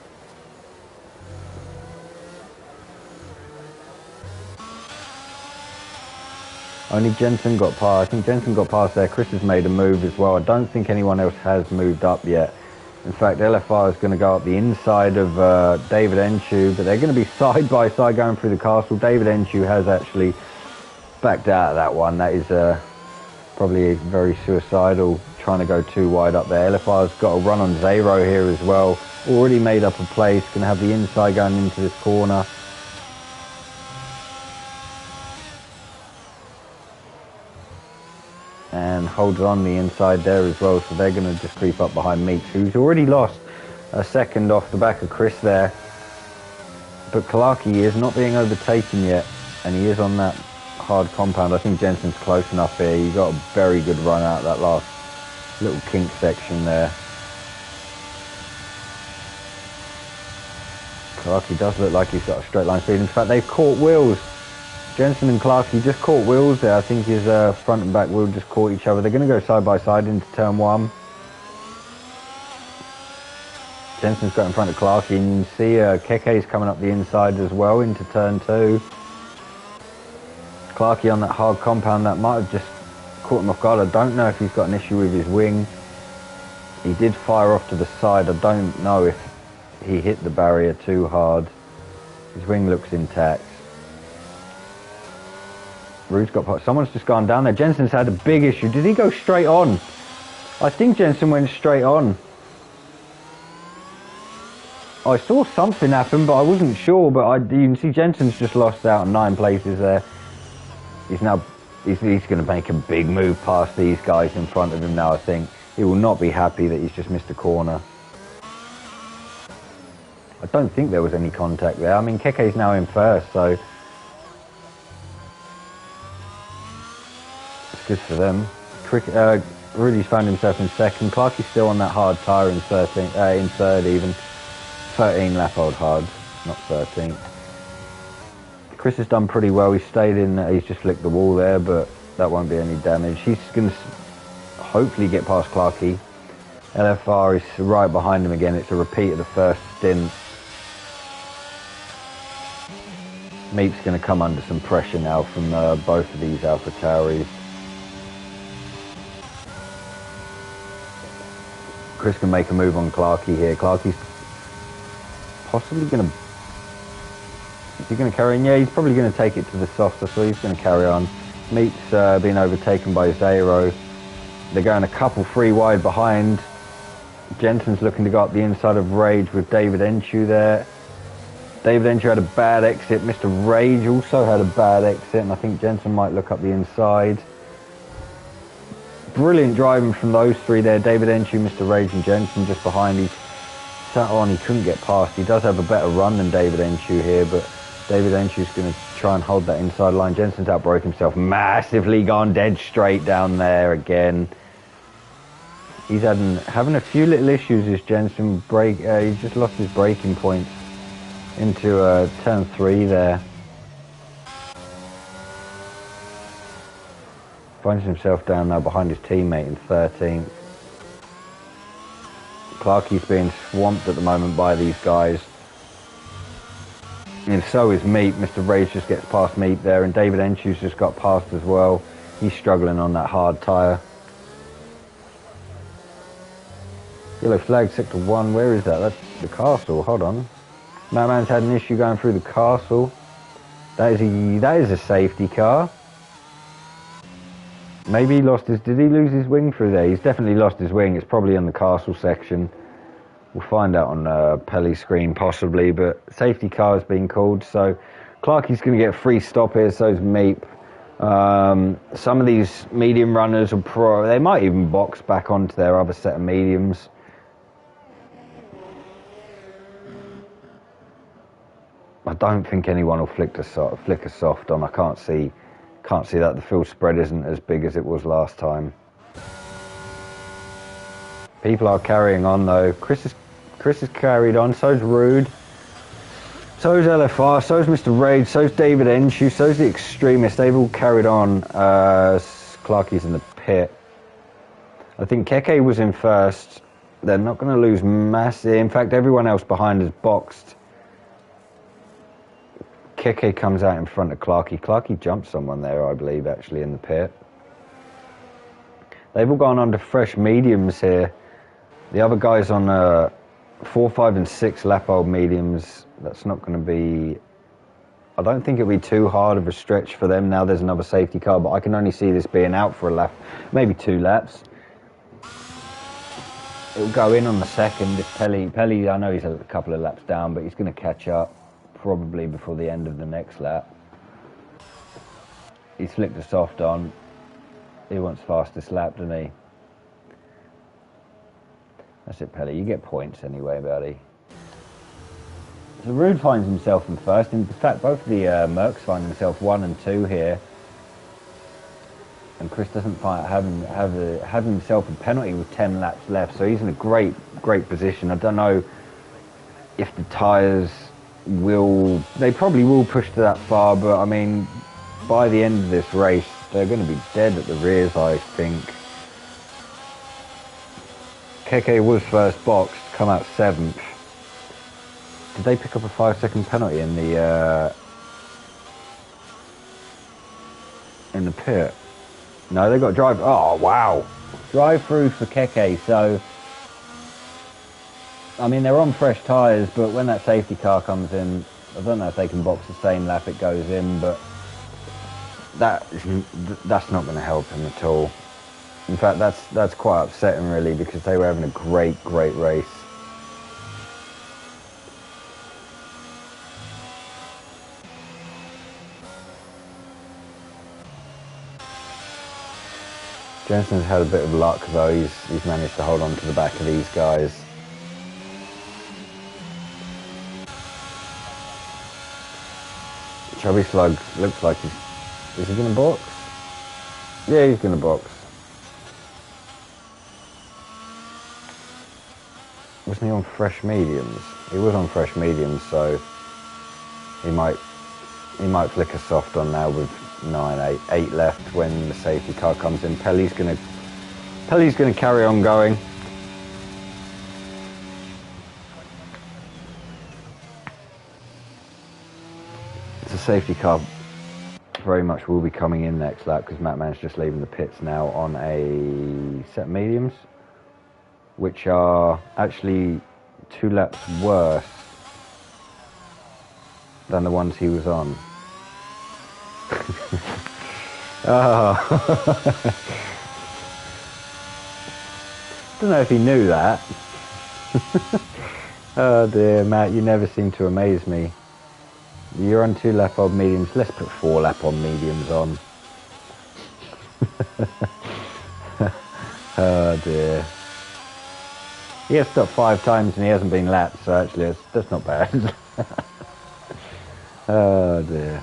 Only Jensen got past. I think Jensen got past there. Chris has made a move as well. I don't think anyone else has moved up yet. In fact, LFR is going to go up the inside of David Enchu, but they're going to be side by side going through the castle. David Enchu has actually backed out of that one. That is probably very suicidal, trying to go too wide up there. LFR's got a run on Zero here as well. Already made up a place. Going to have the inside going into this corner. And holds on the inside there as well, so they're going to just creep up behind Meeks, who's already lost a second off the back of Chris there. But Clarkey is not being overtaken yet, and he is on that hard compound. I think Jensen's close enough here. He got a very good run out that last little kink section there. Clarkey does look like he's got a straight line speed. In fact, they've caught wheels. Jensen and Clarkey just caught wheels there. I think his front and back wheel just caught each other. They're going to go side by side into turn one. Jensen's got in front of Clarkey, and you can see Keke's coming up the inside as well into turn two. Clarkey on that hard compound, that might have just caught him off guard. I don't know if he's got an issue with his wing. He did fire off to the side. I don't know if he hit the barrier too hard. His wing looks intact. Rude's got past. Someone's just gone down there. Jensen's had a big issue. Did he go straight on? I think Jensen went straight on. I saw something happen, but I wasn't sure. But you can see Jensen's just lost out on 9 places there. He's going to make a big move past these guys in front of him now, I think. He will not be happy that he's just missed a corner. I don't think there was any contact there. I mean, Keke's now in first, so good for them. Rudy's found himself in second. Clarkey's still on that hard tyre in third even. 13 lap old hards, not 13. Chris has done pretty well. He's stayed in, he's just flicked the wall there, but that won't be any damage. He's going to hopefully get past Clarkey. LFR is right behind him again. It's a repeat of the first stint. Meep's going to come under some pressure now from both of these AlphaTauris. Chris can make a move on Clarkey here. Clarkey's possibly going to... Is he going to carry on? Yeah, he's probably going to take it to the softer, so he's going to carry on. Meep's being overtaken by Zero. They're going a couple free wide behind. Jensen's looking to go up the inside of Rage with David Enchu there. David Enchu had a bad exit. Mr. Rage also had a bad exit, and I think Jensen might look up the inside. Brilliant driving from those three there. David Enchu, Mr. Rage and Jensen just behind. He sat on, he couldn't get past. He does have a better run than David Enchu here, but David Enchu's going to try and hold that inside line. Jensen's outbroke himself massively, gone dead straight down there again. He's having a few little issues as Jensen he just lost his braking points into turn 3 there. Finds himself down now behind his teammate in 13th. Clarkey's being swamped at the moment by these guys. And so is Meep. Mr. Rage just gets past Meep there, and David Enchu's just got past as well. He's struggling on that hard tyre. Yellow flag, sector 1. Where is that? That's the castle. Hold on. Madman's had an issue going through the castle. That is a safety car. Maybe he lost his... Did he lose his wing through there? He's definitely lost his wing. It's probably in the castle section. We'll find out on Pelly's screen possibly, but safety car has been called. So Clarkey's going to get a free stop here, so's Meep. Some of these medium runners they might even box back onto their other set of mediums. I don't think anyone will flick a soft on. I can't see that. The field spread isn't as big as it was last time. People are carrying on though. Chris is carried on. So's Rude. So's LFR. So's Mr. Rage. So's David Enshu. So's the Extremist. They've all carried on. Clarkie's in the pit. I think Keke was in first. They're not going to lose massive. In fact, everyone else behind is boxed. Keke comes out in front of Clarkie. Clarkie jumped someone there, I believe, actually, in the pit. They've all gone under fresh mediums here. The other guys on 4, 5, and 6 lap-old mediums. That's not going to be... I don't think it'll be too hard of a stretch for them. Now there's another safety car, but I can only see this being out for a lap, maybe 2 laps. It'll go in on the second if Pelly, I know he's a couple of laps down, but he's going to catch up probably before the end of the next lap. He's flicked a soft on. He wants fastest lap, doesn't he? That's it, Pelly. You get points anyway, buddy. So Rude finds himself in first. In fact, both of the Mercs find themselves 1 and 2 here. And Chris doesn't have himself a penalty with 10 laps left, so he's in a great position. I don't know if the tyres will... They probably will push to that far, but I mean, by the end of this race, they're going to be dead at the rears, I think. Keke was first boxed, come out 7th. Did they pick up a 5-second penalty in the pit? No, they got drive. Oh wow, drive through for Keke. So, I mean, they're on fresh tyres, but when that safety car comes in, I don't know if they can box the same lap it goes in, but that's not going to help him at all. In fact, that's quite upsetting really, because they were having a great race. Jensen's had a bit of luck though. He's managed to hold on to the back of these guys. Chubby Slug looks like is he going to box? Yeah, he's going to box. Wasn't he on fresh mediums? He was on fresh mediums, so he might flick a soft on now with 8 left when the safety car comes in. Pelly's gonna carry on going. The safety car very much will be coming in next lap because Matt Man's just leaving the pits now on a set of mediums, which are actually 2 laps worse than the ones he was on. Oh. Don't know if he knew that. Oh dear, Matt, you never seem to amaze me. You're on 2 lap-on mediums. Let's put 4 lap-on mediums on. Oh dear. He has stopped 5 times and he hasn't been lapped, so actually that's not bad. Oh dear.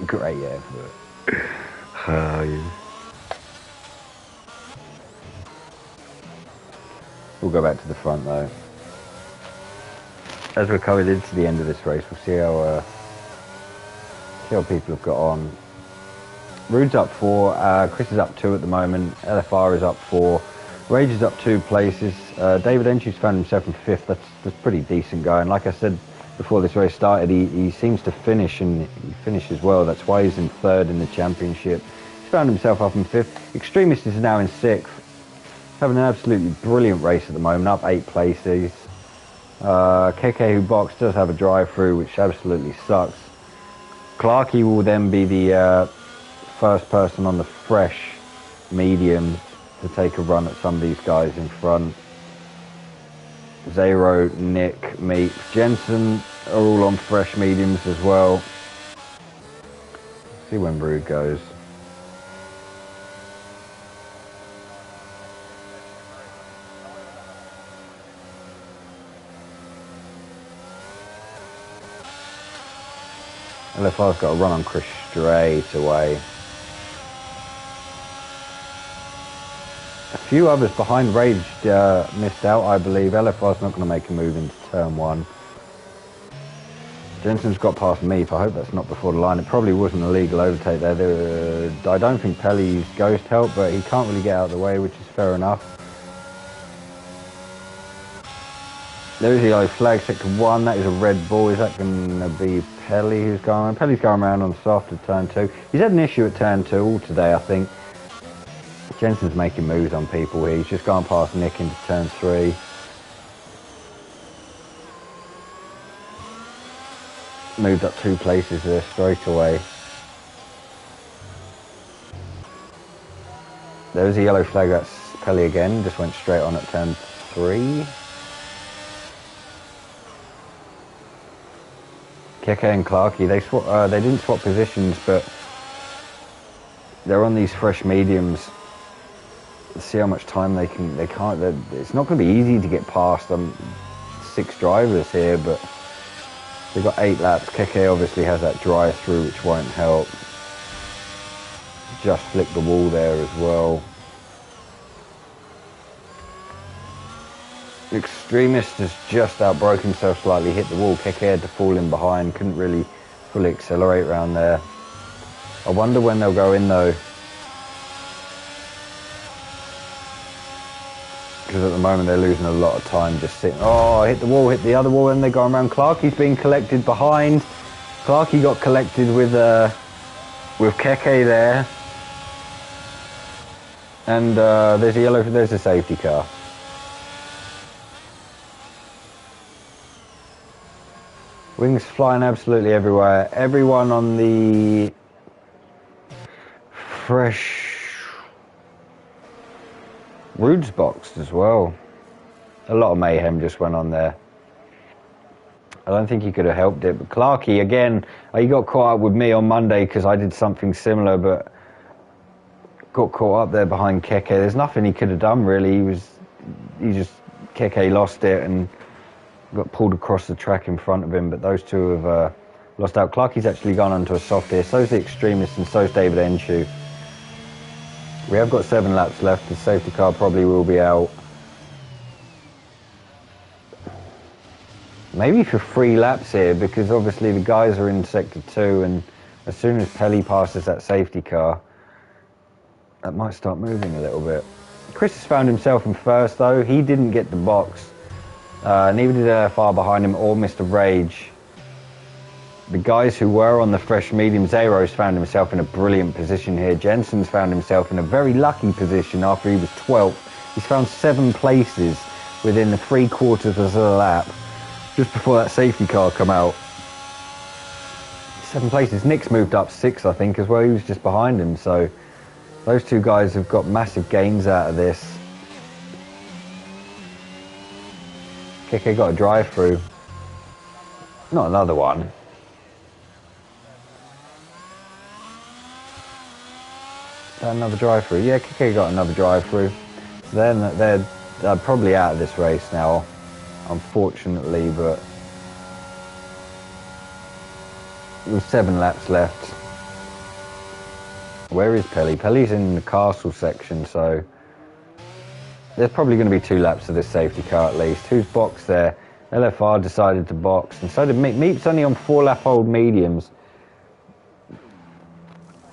Great effort. Oh, yeah. We'll go back to the front though. As we're coming into the end of this race, we'll see how people have got on. Rude's up 4, Chris is up 2 at the moment, LFR is up 4, Rage is up 2 places, David Entry's found himself in 5th, that's pretty decent going. Like I said before this race started, he seems to finish, and he finishes well, that's why he's in 3rd in the championship. He's found himself up in 5th, Extremist is now in 6th, having an absolutely brilliant race at the moment, up 8 places. KK who boxed does have a drive-through, which absolutely sucks. Clarkie will then be the first person on the fresh medium to take a run at some of these guys in front. Zero, Nick, Meep, Jensen are all on fresh mediums as well. See when Rude goes. LFR's got a run on Chris straight away. A few others behind Rage missed out, I believe. LFR's not going to make a move into turn 1. Jensen's got past Meep. I hope that's not before the line. It probably wasn't a legal overtake there. I don't think Pelly's ghost helped, but he can't really get out of the way, which is fair enough. There's the yellow flag, sector 1. That is a red ball. Is that going to be Pelly who's going around? Pelly's going around on soft at turn 2. He's had an issue at turn 2 all today, I think. Jensen's making moves on people here. He's just gone past Nick into turn 3. Moved up 2 places there straight away. There's a yellow flag, that's Pelly again. Just went straight on at turn 3. Keke and Clarkey, they didn't swap positions, but they're on these fresh mediums. Let's see how much time it's not going to be easy to get past 6 drivers here, but they've got 8 laps. Keke obviously has that drive through, which won't help. Just flicked the wall there as well. Extremist has just outbroke himself slightly, hit the wall. Keke had to fall in behind, couldn't really fully accelerate around there. I wonder when they'll go in though. Because at the moment they're losing a lot of time just sitting. Oh, hit the wall, hit the other wall, and they're going around. Clarkey's being collected behind. Clarkey got collected with Keke there. And there's a safety car. Wings flying absolutely everywhere. Everyone on the fresh Rude's boxed as well. A lot of mayhem just went on there. I don't think he could have helped it. But Clarkey, again, he got caught up with me on Monday because I did something similar, but got caught up there behind Keke. There's nothing he could have done, really. Keke lost it and got pulled across the track in front of him, but those two have lost out. Clarkey's actually gone onto a soft here. So's the Extremist and so's David Enshu. We have got 7 laps left. The safety car probably will be out. Maybe for 3 laps here, because obviously the guys are in sector 2, and as soon as Pelly passes that safety car, that might start moving a little bit. Chris has found himself in first though. He didn't get the box. Neither did LFR behind him or Mr. Rage. The guys who were on the fresh medium, Zero's found himself in a brilliant position here. Jensen's found himself in a very lucky position after he was 12th. He's found 7 places within the 3/4 of a lap just before that safety car come out. 7 places. Nick's moved up 6, I think, as well. He was just behind him. So those 2 guys have got massive gains out of this. Keke got a drive through. Not another one. Is that another drive through? Yeah, Keke got another drive through. So then they're probably out of this race now, unfortunately, but there's 7 laps left. Where is Pelly? Pelly's in the castle section, so there's probably going to be 2 laps of this safety car at least. Who's boxed there? LFR decided to box, and so did Meep. Meep's only on 4-lap-old mediums.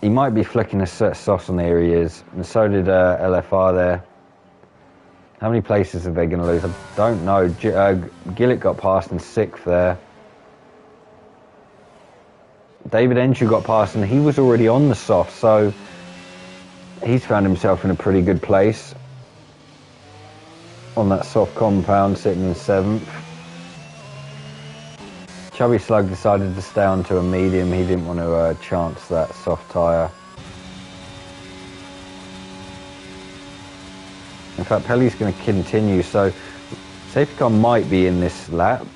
He might be flicking a sauce on there, he is. And so did LFR there. How many places are they going to lose? I don't know. Gillett got past in 6th there. David Enshu got past, and he was already on the soft, so he's found himself in a pretty good place on that soft compound, sitting in 7th. Chubby Slug decided to stay onto a medium. He didn't want to chance that soft tyre. In fact, Pelly's going to continue, so safety car might be in this lap.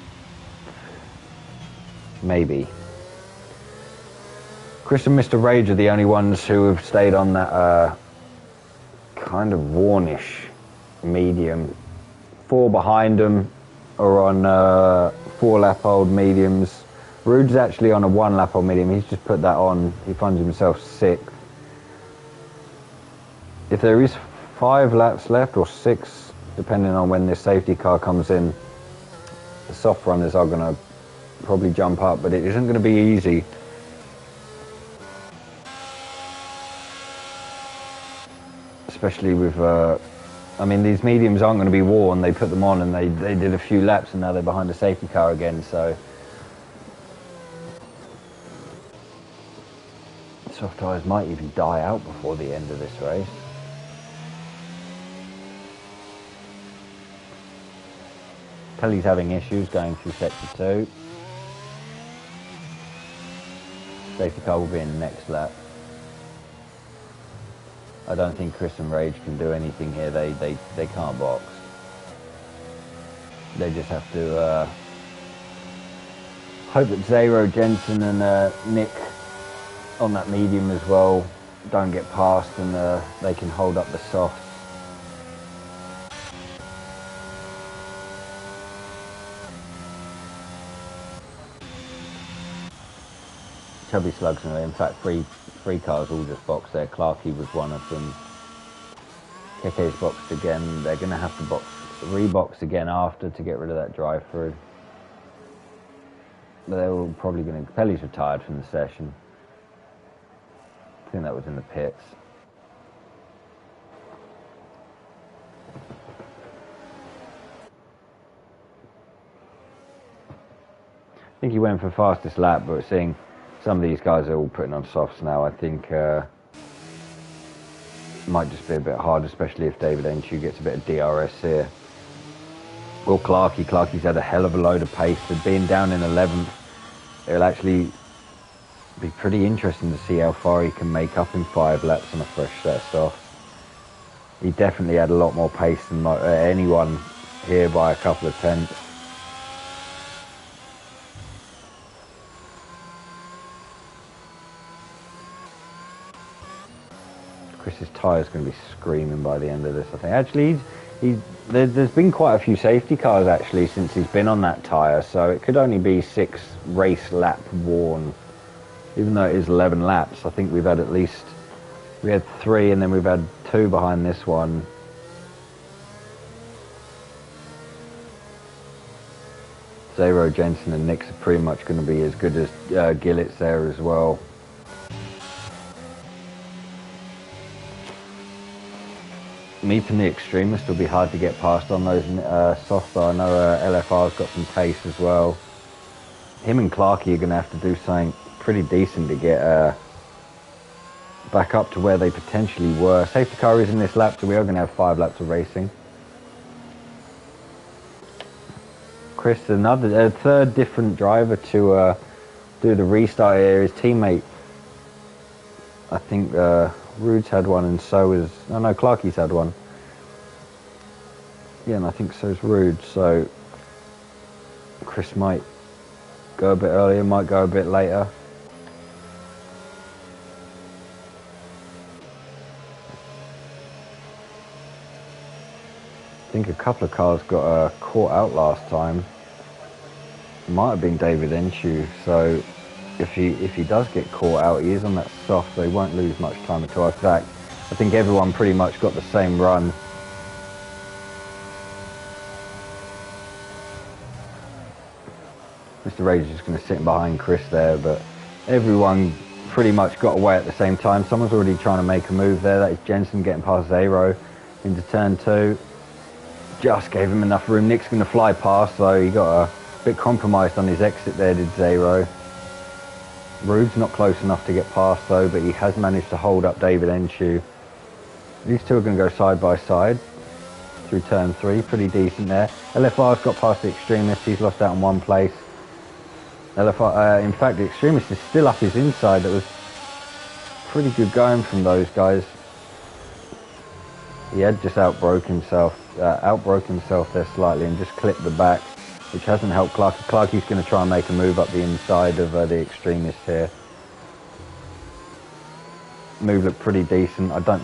Maybe. Chris and Mr. Rage are the only ones who have stayed on that kind of warnish medium. 4 behind them are on 4-lap-old mediums. Rude's actually on a 1 lap on medium. He's just put that on. He finds himself 6th. If there is 5 laps left, or 6, depending on when this safety car comes in, the soft runners are going to probably jump up, but it isn't going to be easy. Especially with, I mean, these mediums aren't going to be worn. They put them on and they did a few laps, and now they're behind the safety car again, so. Soft tyres might even die out before the end of this race. Pelly's having issues going through sector 2. Safety car will be in the next lap. I don't think Chris and Rage can do anything here. They can't box. They just have to hope that Zero, Jensen and Nick on that medium as well don't get past, and they can hold up the softs. Chubby Slugs, in fact, three cars all just boxed there. Clarkey was one of them. Keke's boxed again. They're going to have to rebox again after to get rid of that drive-through. But they're all probably going to... Pelly's retired from the session. I think that was in the pits. I think he went for fastest lap, but seeing some of these guys are all putting on softs now, I think it might just be a bit hard, especially if David Enshu gets a bit of DRS here. Or Clarkey. Clarkey's had a hell of a load of pace. So being down in 11th, it'll actually be pretty interesting to see how far he can make up in 5 laps on a fresh set of softs. He definitely had a lot more pace than anyone here by a couple of tenths. Chris's tyre's going to be screaming by the end of this, I think. Actually, there's been quite a few safety cars, actually, since he's been on that tyre, so it could only be 6 race lap worn. Even though it is 11 laps, I think we've had at least... We had 3, and then we've had 2 behind this one. Zero, Jensen and Nick's are pretty much going to be as good as Gillett's there as well. Meeting the Extremist will be hard to get past on those softs. I know LFR's got some pace as well. Him and Clarkey are going to have to do something pretty decent to get back up to where they potentially were. Safety car is in this lap, so we are going to have 5 laps of racing. Chris, a third different driver to do the restart here. His teammate, I think Rude's had one, and so is... Oh no, Clarkey's had one. Yeah, and I think so's Rude, so Chris might go a bit earlier, might go a bit later. I think a couple of cars got caught out last time. It might have been David Enshu, so if he does get caught out, he is on that soft, so he won't lose much time at all. In fact, I think everyone pretty much got the same run. Mr. Rage is just going to sit behind Chris there, but everyone pretty much got away at the same time. Someone's already trying to make a move there. That is Jensen getting past Zero into turn 2. Just gave him enough room. Nick's going to fly past, though. He got a bit compromised on his exit there, did Zero. Rude's not close enough to get past, though, but he has managed to hold up David Enshu. These two are going to go side by side through turn 3. Pretty decent there. LFR's got past the Extremist. He's lost out in 1 place. LFR, in fact, the Extremist is still up his inside. That was pretty good going from those guys. He had just outbroke himself there slightly and just clipped the back, which hasn't helped Clarkey. Clarkey's going to try and make a move up the inside of the Extremist here. Move looked pretty decent. Did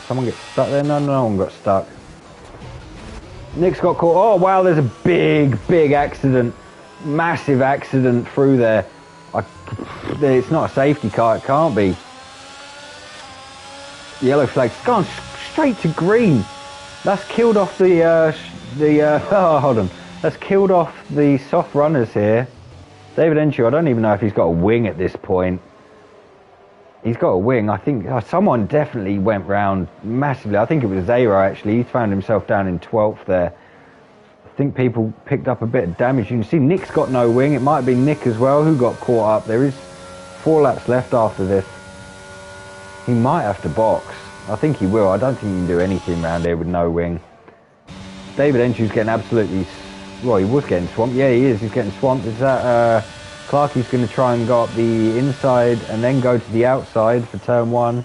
someone get stuck there? No one got stuck. Nick's got caught. Oh wow, there's a big accident. Massive accident through there. It's not a safety car, it can't be. Yellow flag's gone straight to green. That's killed off oh, hold on. That's killed off the soft runners here. David Enchu, I don't even know if he's got a wing at this point. He's got a wing. I think someone definitely went round massively. I think it was Zayra actually. He found himself down in 12th there. I think people picked up a bit of damage. You can see Nick's got no wing. It might have been Nick as well who got caught up. There is 4 laps left after this. He might have to box. I think he will. I don't think he can do anything around here with no wing. David Enchu's getting absolutely... Well, he was getting swamped. Yeah, he is. He's getting swamped. Is that... Clarkie's going to try and go up the inside and then go to the outside for turn 1.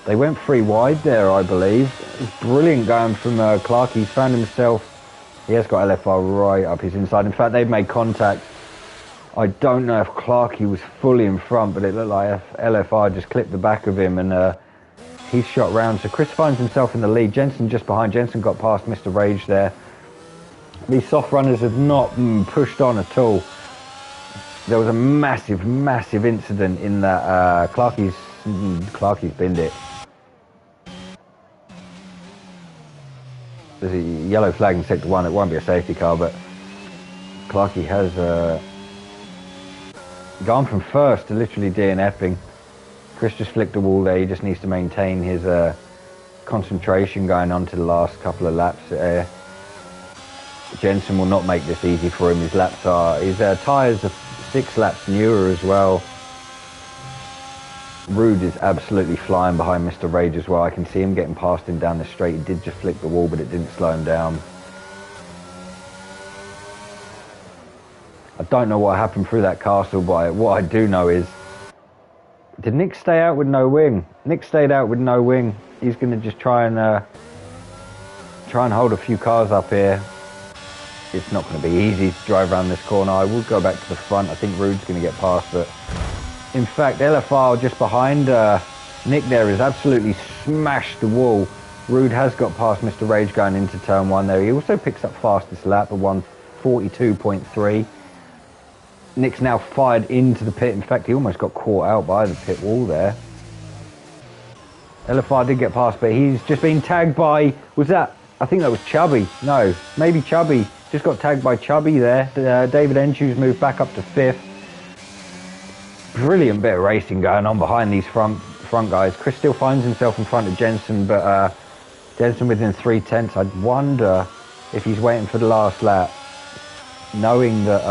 They went 3 wide there, I believe. It's brilliant going from Clarkie. He's found himself... He has got LFR right up his inside. In fact, they've made contact. I don't know if Clarkie was fully in front, but it looked like LFR just clipped the back of him and he's shot round. So Chris finds himself in the lead. Jensen just behind. Jensen got past Mr. Rage there. These soft runners have not pushed on at all. There was a massive, massive incident in that Clarkie's binned it. There's a yellow flag in sector 1. It won't be a safety car, but Clarkie has gone from first to literally DNFing. Chris just flicked the wall there. He just needs to maintain his concentration going on to the last couple of laps. Jensen will not make this easy for him. His tyres are 6 laps newer as well. Rude is absolutely flying behind Mr. Rage as well. I can see him getting past him down the straight. He did just flick the wall, but it didn't slow him down. I don't know what happened through that castle, but what I do know is, did Nick stay out with no wing? Nick stayed out with no wing. He's going to just try and hold a few cars up here. It's not going to be easy to drive around this corner. I will go back to the front. I think Rude's going to get past, but in fact, LFR just behind Nick there has absolutely smashed the wall. Rude has got past Mr. Rage going into turn 1 there. He also picks up fastest lap at 1:42.3. Nick's now fired into the pit. In fact, he almost got caught out by the pit wall there. LFR did get past, but he's just been tagged by... Was that... I think that was Chubby. No, maybe Chubby. Just got tagged by Chubby there. David Enchu's moved back up to 5th. Brilliant bit of racing going on behind these front guys. Chris still finds himself in front of Jensen, but Jensen within 3/10. I'd wonder if he's waiting for the last lap, knowing that...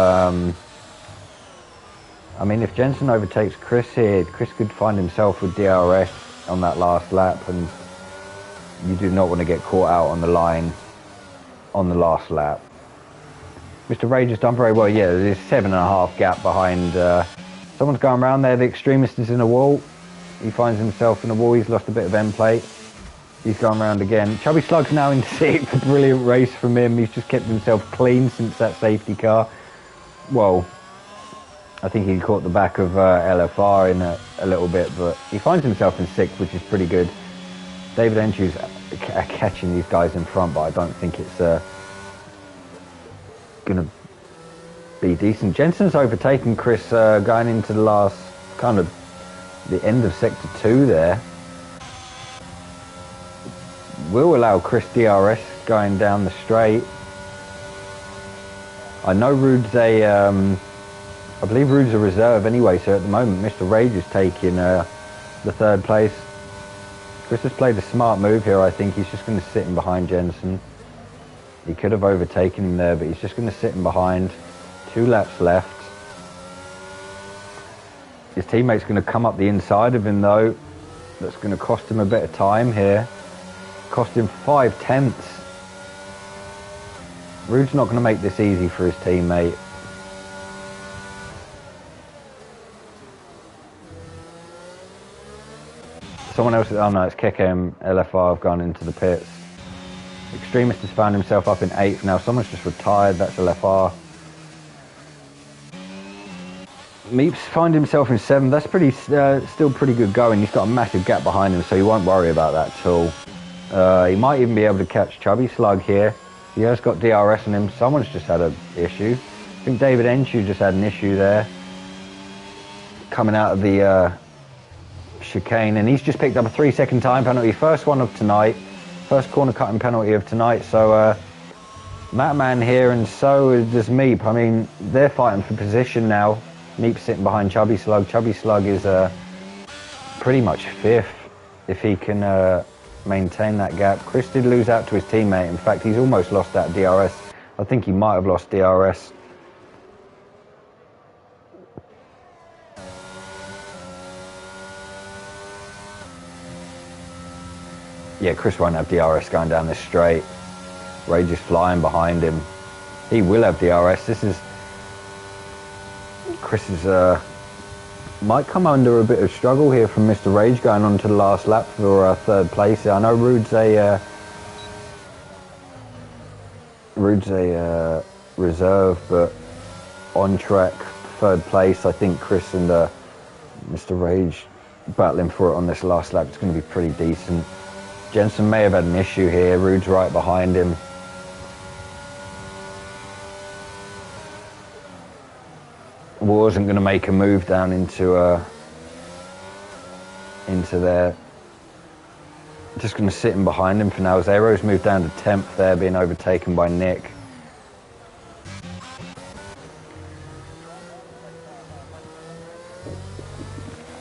I mean, if Jensen overtakes Chris here, Chris could find himself with DRS on that last lap, and you do not want to get caught out on the line on the last lap. Mr. Rage has done very well. Yeah, there's 7.5 gap behind... someone's going around there. The extremist is in a wall. He finds himself in a wall. He's lost a bit of end plate. He's going around again. Chubby Slug's now in 6th. Brilliant race from him. He's just kept himself clean since that safety car. Well, I think he caught the back of LFR in a little bit, but he finds himself in 6th, which is pretty good. David Enchu's catching these guys in front, but I don't think it's going to be decent. Jensen's overtaken Chris going into the last, kind of the end of sector 2 there. Will allow Chris DRS going down the straight. I know Rude's I believe Rude's a reserve anyway, so at the moment Mr. Rage is taking the 3rd place. Chris has played a smart move here. I think he's just going to sit in behind Jensen. He could have overtaken him there, but he's just going to sit in behind. 2 laps left. His teammate's going to come up the inside of him though. That's going to cost him a bit of time here. Cost him 5/10. Rude's not going to make this easy for his teammate. Someone else, oh no, it's Kekem, LFR have gone into the pits. Extremist has found himself up in 8th now. Someone's just retired, that's LFR. Meeps find himself in 7th. That's pretty, still pretty good going. He's got a massive gap behind him, so he won't worry about that at all. He might even be able to catch Chubby Slug here. He has got DRS on him. Someone's just had an issue. think David Enchu just had an issue there. Coming out of the chicane, and he's just picked up a 3-second time penalty. First one of tonight. First corner cutting penalty of tonight. So Matman here, and so does Meep. I mean, they're fighting for position now. Meep's sitting behind Chubby Slug. Chubby Slug is pretty much 5th if he can maintain that gap. Chris did lose out to his teammate. In fact, he's almost lost that DRS. I think he might have lost DRS. Yeah, Chris won't have DRS going down this straight. Rage is flying behind him. He will have DRS. This is... Chris is... might come under a bit of struggle here from Mr. Rage going on to the last lap for 3rd place. I know Rude's a reserve, but on track 3rd place. I think Chris and Mr. Rage battling for it on this last lap. It's going to be pretty decent. Jensen may have had an issue here. Rude's right behind him. Wasn't going to make a move down into there. Just going to sit in behind him for now. Zero's moved down to 10th there, being overtaken by Nick.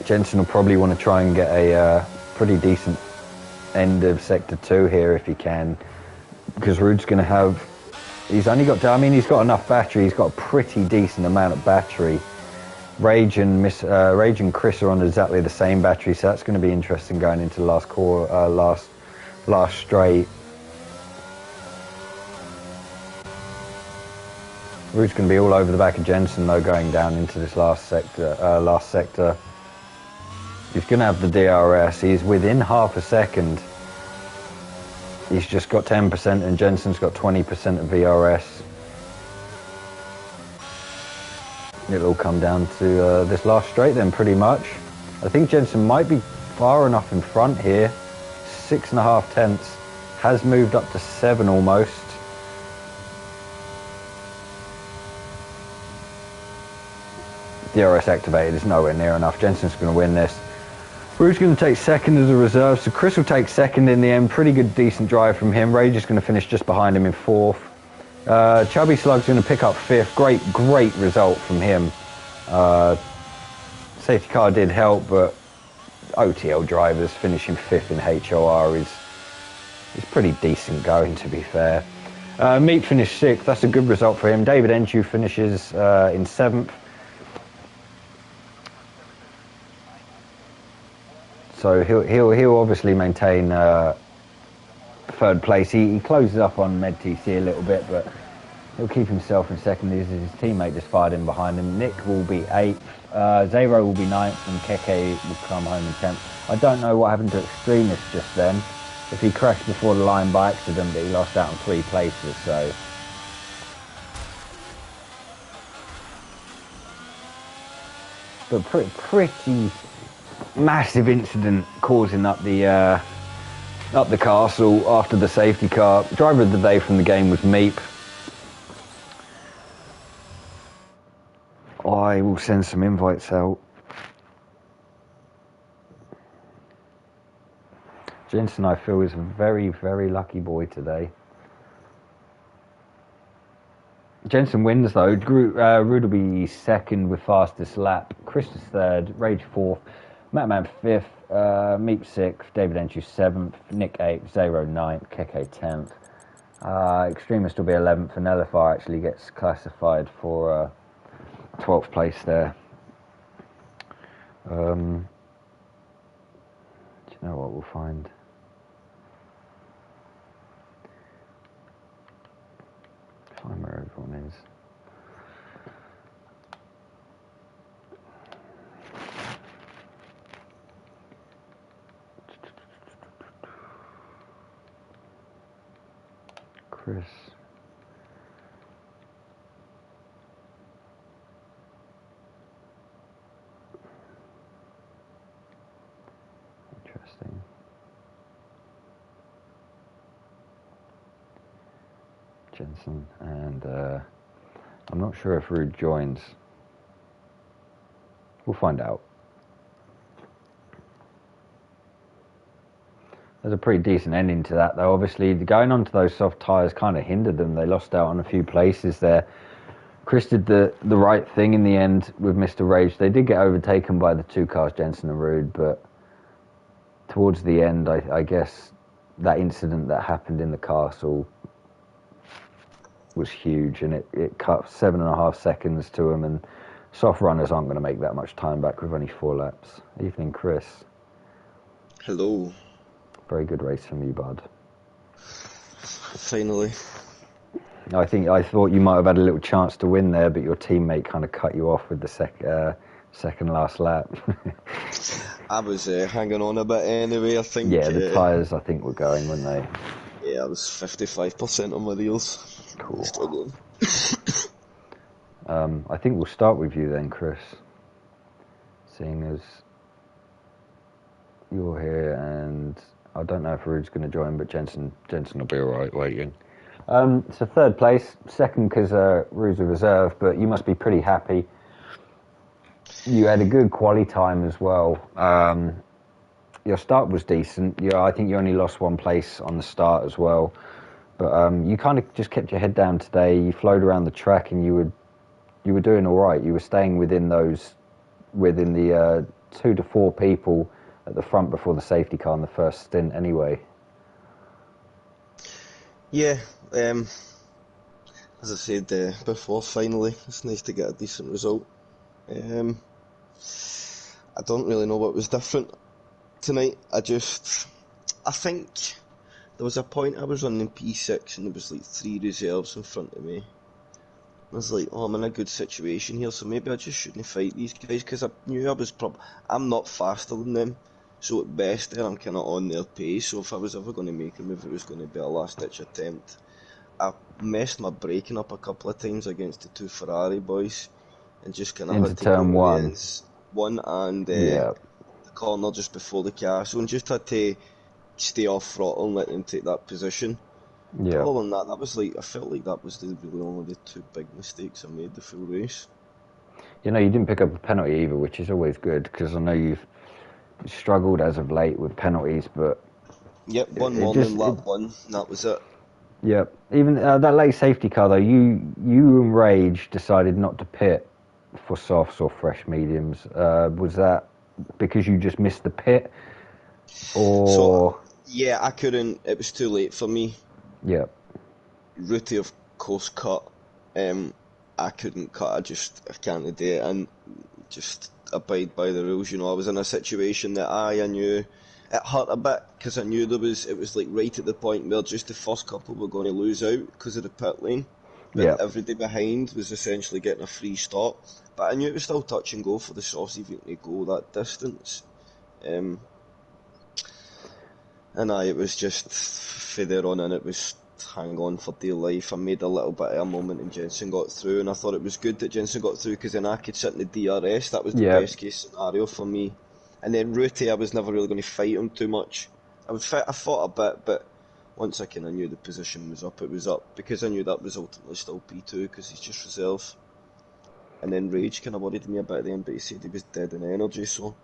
Jensen will probably want to try and get a pretty decent end of sector 2 here if he can, because Rude's going to have... He's only got... I mean, he's got enough battery. He's got a pretty decent amount of battery. Rage and Chris are on exactly the same battery, so that's going to be interesting going into the last last straight. Rude's going to be all over the back of Jensen though, going down into this last sector. He's going to have the DRS. He's within half a second. He's just got 10% and Jensen's got 20% of VRS. It'll all come down to this last straight then, pretty much. I think Jensen might be far enough in front here. 6.5 tenths. Has moved up to 7 almost. DRS activated is nowhere near enough. Jensen's going to win this. Rude's going to take 2nd as a reserve, so Chris will take 2nd in the end. Pretty good, decent drive from him. Rage is going to finish just behind him in 4th. Chubby Slug's going to pick up 5th. Great result from him. Safety car did help, but OTL drivers finishing 5th in HOR is pretty decent going, to be fair. Meat finished 6th. That's a good result for him. David Enchu finishes in 7th. So he'll obviously maintain 3rd place. He closes up on MedTC a little bit, but he'll keep himself in 2nd. His teammate just fired in behind him. Nick will be 8th. Zero will be 9th, and Keke will come home in 10th. I don't know what happened to Extremist just then. If he crashed before the line by accident, but he lost out on 3 places, so... But pretty massive incident causing up the castle after the safety car. Driver of the day from the game was Meep. I will send some invites out. Jensen, I feel, is a very, very lucky boy today. Jensen wins though. Rude will be 2nd with fastest lap. Chris is 3rd. Rage 4th. Matman 5th. Meep 6th. David Enchu 7th. Nick 8th. Zero 9th. Keke 10th. Extremist will be 11th. And LFR actually gets classified for 12th place there. Do you know what we'll find? Find where everyone is. Chris. Interesting. Jensen and I'm not sure if Ruud joins. We'll find out. There's a pretty decent ending to that, though. Obviously, going onto those soft tyres kind of hindered them. They lost out on a few places there. Chris did the right thing in the end with Mr. Rage. They did get overtaken by the two cars, Jensen and Ruud, but towards the end, I guess that incident that happened in the castle was huge, and it cut 7.5 seconds to them, and soft runners aren't going to make that much time back with only 4 laps. Evening, Chris. Hello. Very good race from you, bud. Finally. I thought you might have had a little chance to win there, but your teammate kind of cut you off with the second last lap. I was hanging on a bit anyway, I think. Yeah, the tyres, I think, were going, weren't they? Yeah, I was 55% on my wheels. Cool. Struggling. I think we'll start with you then, Chris. Seeing as you're here, and I don't know if Ruud's going to join, but Jensen will be all right waiting. So third place, second because Ruud's a reserve, but you must be pretty happy. You had a good quali time as well. Your start was decent. I think you only lost 1 place on the start as well, but you kind of just kept your head down today. You flowed around the track, and you were doing all right. You were staying within the 2 to 4 people at the front before the safety car in the first stint anyway. Yeah, as I said before, finally, it's nice to get a decent result. I don't really know what was different tonight. I think there was a point I was running P6 and there was like 3 reserves in front of me. I was like, oh, I'm in a good situation here, so maybe I just shouldn't fight these guys, because I knew I'm not faster than them. So at best there, I'm kind of on their pace, so if I was ever going to make a move, it was going to be a last-ditch attempt. I messed my braking up a couple of times against the 2 Ferrari boys, and just kind of had to turn go one. One and Yeah. the corner just before the castle, and just had to stay off throttle and let them take that position. Yeah. Other than that, I felt like that was really only the 2 big mistakes I made the full race. You didn't pick up a penalty either, which is always good, because I know you've struggled as of late with penalties, but... Yep, one morning, lap 1, and that was it. Yep. Even that late safety car, though, you and Rage decided not to pit for softs or fresh mediums. Was that because you just missed the pit? Or... So, yeah, I couldn't, it was too late for me. Yep. Ruti, of course, cut. I couldn't cut, I can't do it, and just abide by the rules. I was in a situation that I knew it hurt a bit, because I knew it was like right at the point where just the first couple were going to lose out because of the pit lane, but everybody behind was essentially getting a free stop. But I knew it was still touch and go for the sauce even to go that distance. And it was just for there on, and it was hang on for dear life. I made a little bit of a moment and Jensen got through, and I thought it was good that Jensen got through, because then I could sit in the DRS. That was the best case scenario for me. And then Ruti, I was never really going to fight him too much. I fought a bit, but once I kind of knew the position was up, it was up, because I knew that was ultimately still P2, because he's just reserve. And then Rage kind of worried me a bit then, but he said he was dead in energy, so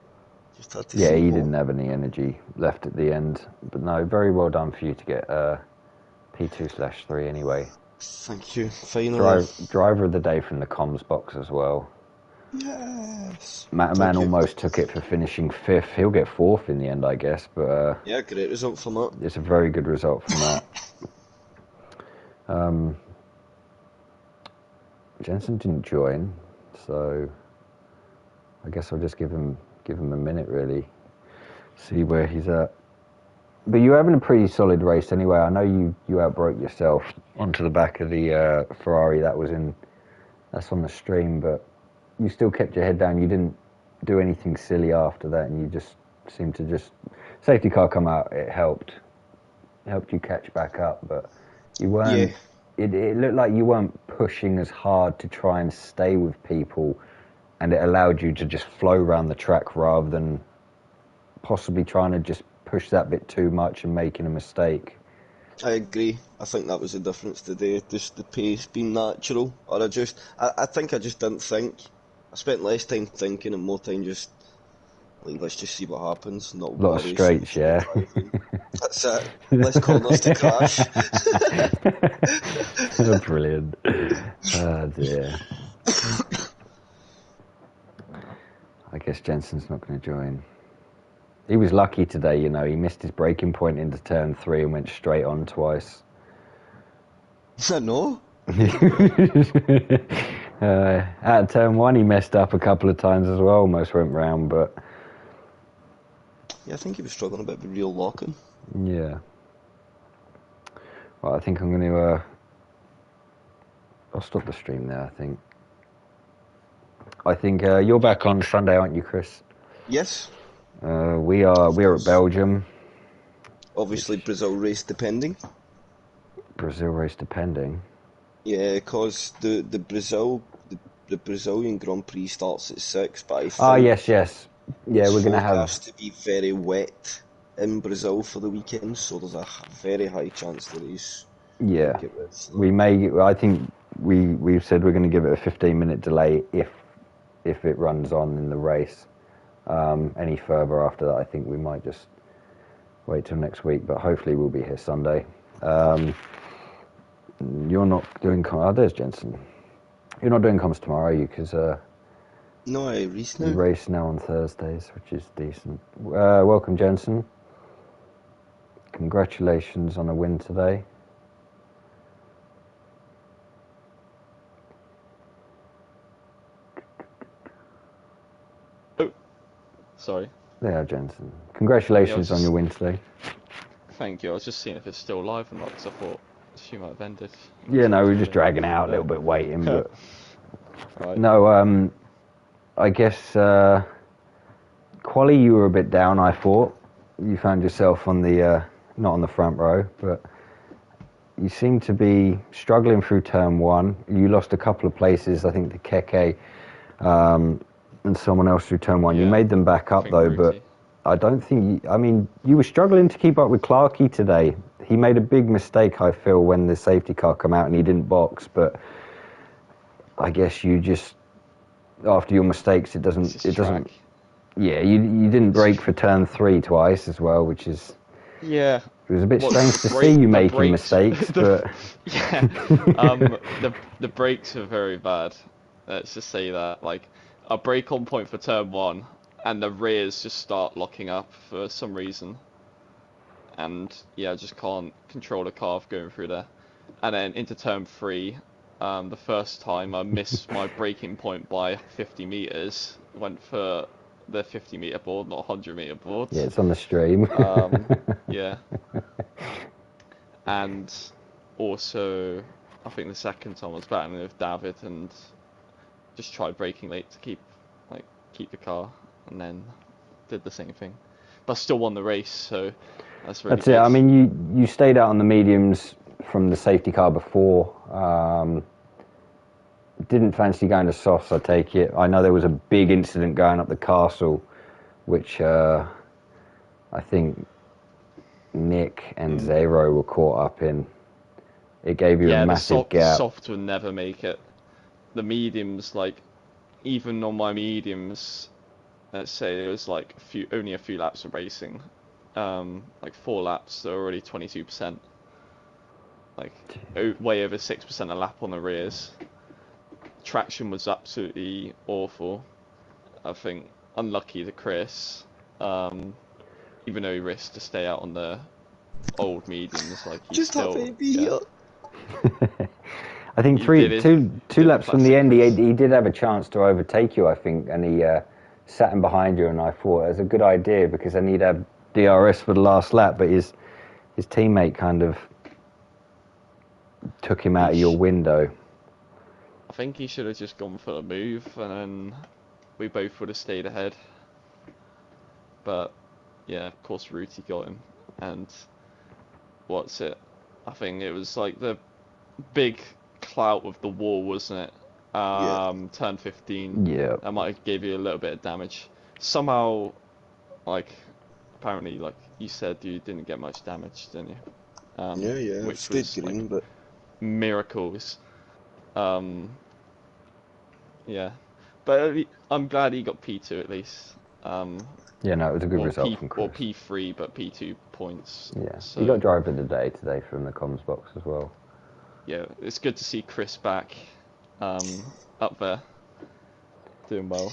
just had to see. Yeah, he didn't have any energy left at the end. But no, very well done for you to get P2/3 anyway. Thank you, finally. Driver of the day from the comms box as well. Yes. Man almost took it for finishing 5th. He'll get 4th in the end, I guess. But yeah, great result from that. It's a very good result from that. Jensen didn't join, so I guess I'll just give him a minute, really, see where he's at. But you're having a pretty solid race anyway. I know you outbroke yourself onto the back of the Ferrari that's on the stream, but you still kept your head down. You didn't do anything silly after that, and you just seemed to safety car come out. It helped you catch back up, but you weren't. Yeah. It looked like you weren't pushing as hard to try and stay with people, and it allowed you to just flow around the track rather than possibly trying to just push that bit too much and making a mistake. I agree. I think that was the difference today. Just the pace being natural, or I think I just didn't think. I spent less time thinking and more time just like, let's just see what happens, not A lot of worry so straights, much about yeah. driving. That's it. Less corners to crash. Brilliant. Oh dear. I guess Jensen's not going to join. He was lucky today, you know. He missed his braking point into turn 3 and went straight on twice. I know. At turn 1, he messed up a couple of times as well. Almost went round, but Yeah, I think he was struggling a bit with real locking. yeah. Well, I think I'm going to. I'll stop the stream there. I think you're back on Sunday, aren't you, Chris? Yes. We're at Belgium. Obviously, Brazil race depending. Brazil race depending. Yeah, because the Brazilian Grand Prix starts at 6, but I think Ah, yes. Yeah, it's we're going to have. forecast to be very wet in Brazil for the weekend, so there's a very high chance the race Yeah, might get red. we may. I think we've said we're going to give it a 15-minute delay if it runs on in the race. Any further after that, I think we might just wait till next week. But hopefully, we'll be here Sunday. You're not doing. There's Jensen. You're not doing comms tomorrow, are you? Because No, I race now. you race now on Thursdays, which is decent. Welcome, Jensen. Congratulations on a win today. Sorry. There, Jensen. Congratulations on your win today. Thank you. I was just seeing if it's still live or not, because I thought she might have ended. Yeah, no, we're just dragging out a little bit, waiting. But right. no, I guess quali, you were a bit down. I thought you found yourself on the not on the front row, but you seem to be struggling through turn 1. You lost a couple of places, I think, to Keke. And someone else through turn 1. Yeah, you made them back up though, but I don't think. You were struggling to keep up with Clarkey today. He made a big mistake, I feel, when the safety car came out and he didn't box. But I guess you just, after your mistakes, it doesn't. Yeah, you didn't brake for turn 3 twice as well, which is. Yeah. It was a bit strange to see you making mistakes, but. Yeah. The brakes are very bad. Let's just say that. Like, a brake on point for turn 1, and the rears just start locking up for some reason. And yeah, I just can't control the car going through there. And then into turn 3, the first time I missed my braking point by 50 meters. Went for the 50-meter board, not 100-meter board. Yeah, it's on the stream. Yeah. And also, I think the second time I was battling with David and just tried braking late to keep the car, and then did the same thing. But I still won the race, so that's really good. It. I mean, you stayed out on the mediums from the safety car before. Didn't fancy going to softs, I take it. I know there was a big incident going up the castle, which I think Nick and Zero were caught up in. It gave you a massive gap. The soft would never make it. The mediums, like, even on my mediums, let's say it was like only a few laps of racing, like 4 laps, they're already 22%. Like, way over 6% a lap on the rears. Traction was absolutely awful. I think unlucky to Chris, even though he risked to stay out on the old mediums, like he just still. Happy to be here. I think two laps from the end, he did have a chance to overtake you, I think, and he sat in behind you, and I thought it was a good idea because then he'd have DRS for the last lap, but his teammate kind of took him out of your window. I think he should have just gone for the move, and then we both would have stayed ahead. But yeah, of course, Ruti got him, and I think it was like the big clout of the wall, wasn't it? Turn 15. Yeah. That might have gave you a little bit of damage. Somehow, like, apparently, like you said, you didn't get much damage, didn't you? Yeah, I've which stayed was green, like but miracles. Um, yeah, but I'm glad he got P2 at least. Yeah, no, it was a good Or result from Chris. P3, but P2 points. Yeah, he got So driver of the day today from the comms box as well. yeah, it's good to see Chris back, up there, doing well.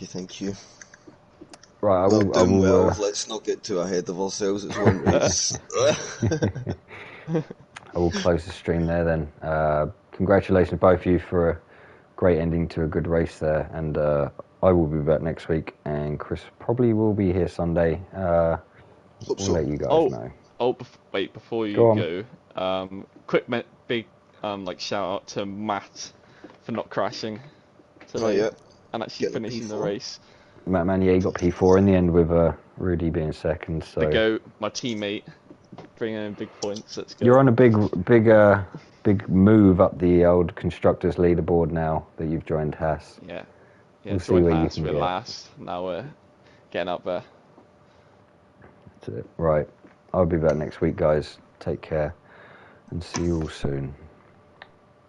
thank you. Right, Not I doing will. well. Let's not get too ahead of ourselves. It's one race. I will close the stream there then. Congratulations both of you for a great ending to a good race there, and I will be back next week, and Chris probably will be here Sunday. Hope We'll so. let you guys know. Wait, before you Go on. go, big like shout out to Matt for not crashing Oh today yeah, and actually getting a finishing the P4. race. Matt Manier got P4 in the end with Rudy being second. So The GOAT, my teammate, bringing in big points. Let's go. you're on a big move up the old constructors leaderboard now that you've joined Haas. Yeah, We'll see joined where you Haas, can we're get. last. Now we're getting up there. That's it. Right. I'll be back next week, guys. Take care and see you all soon.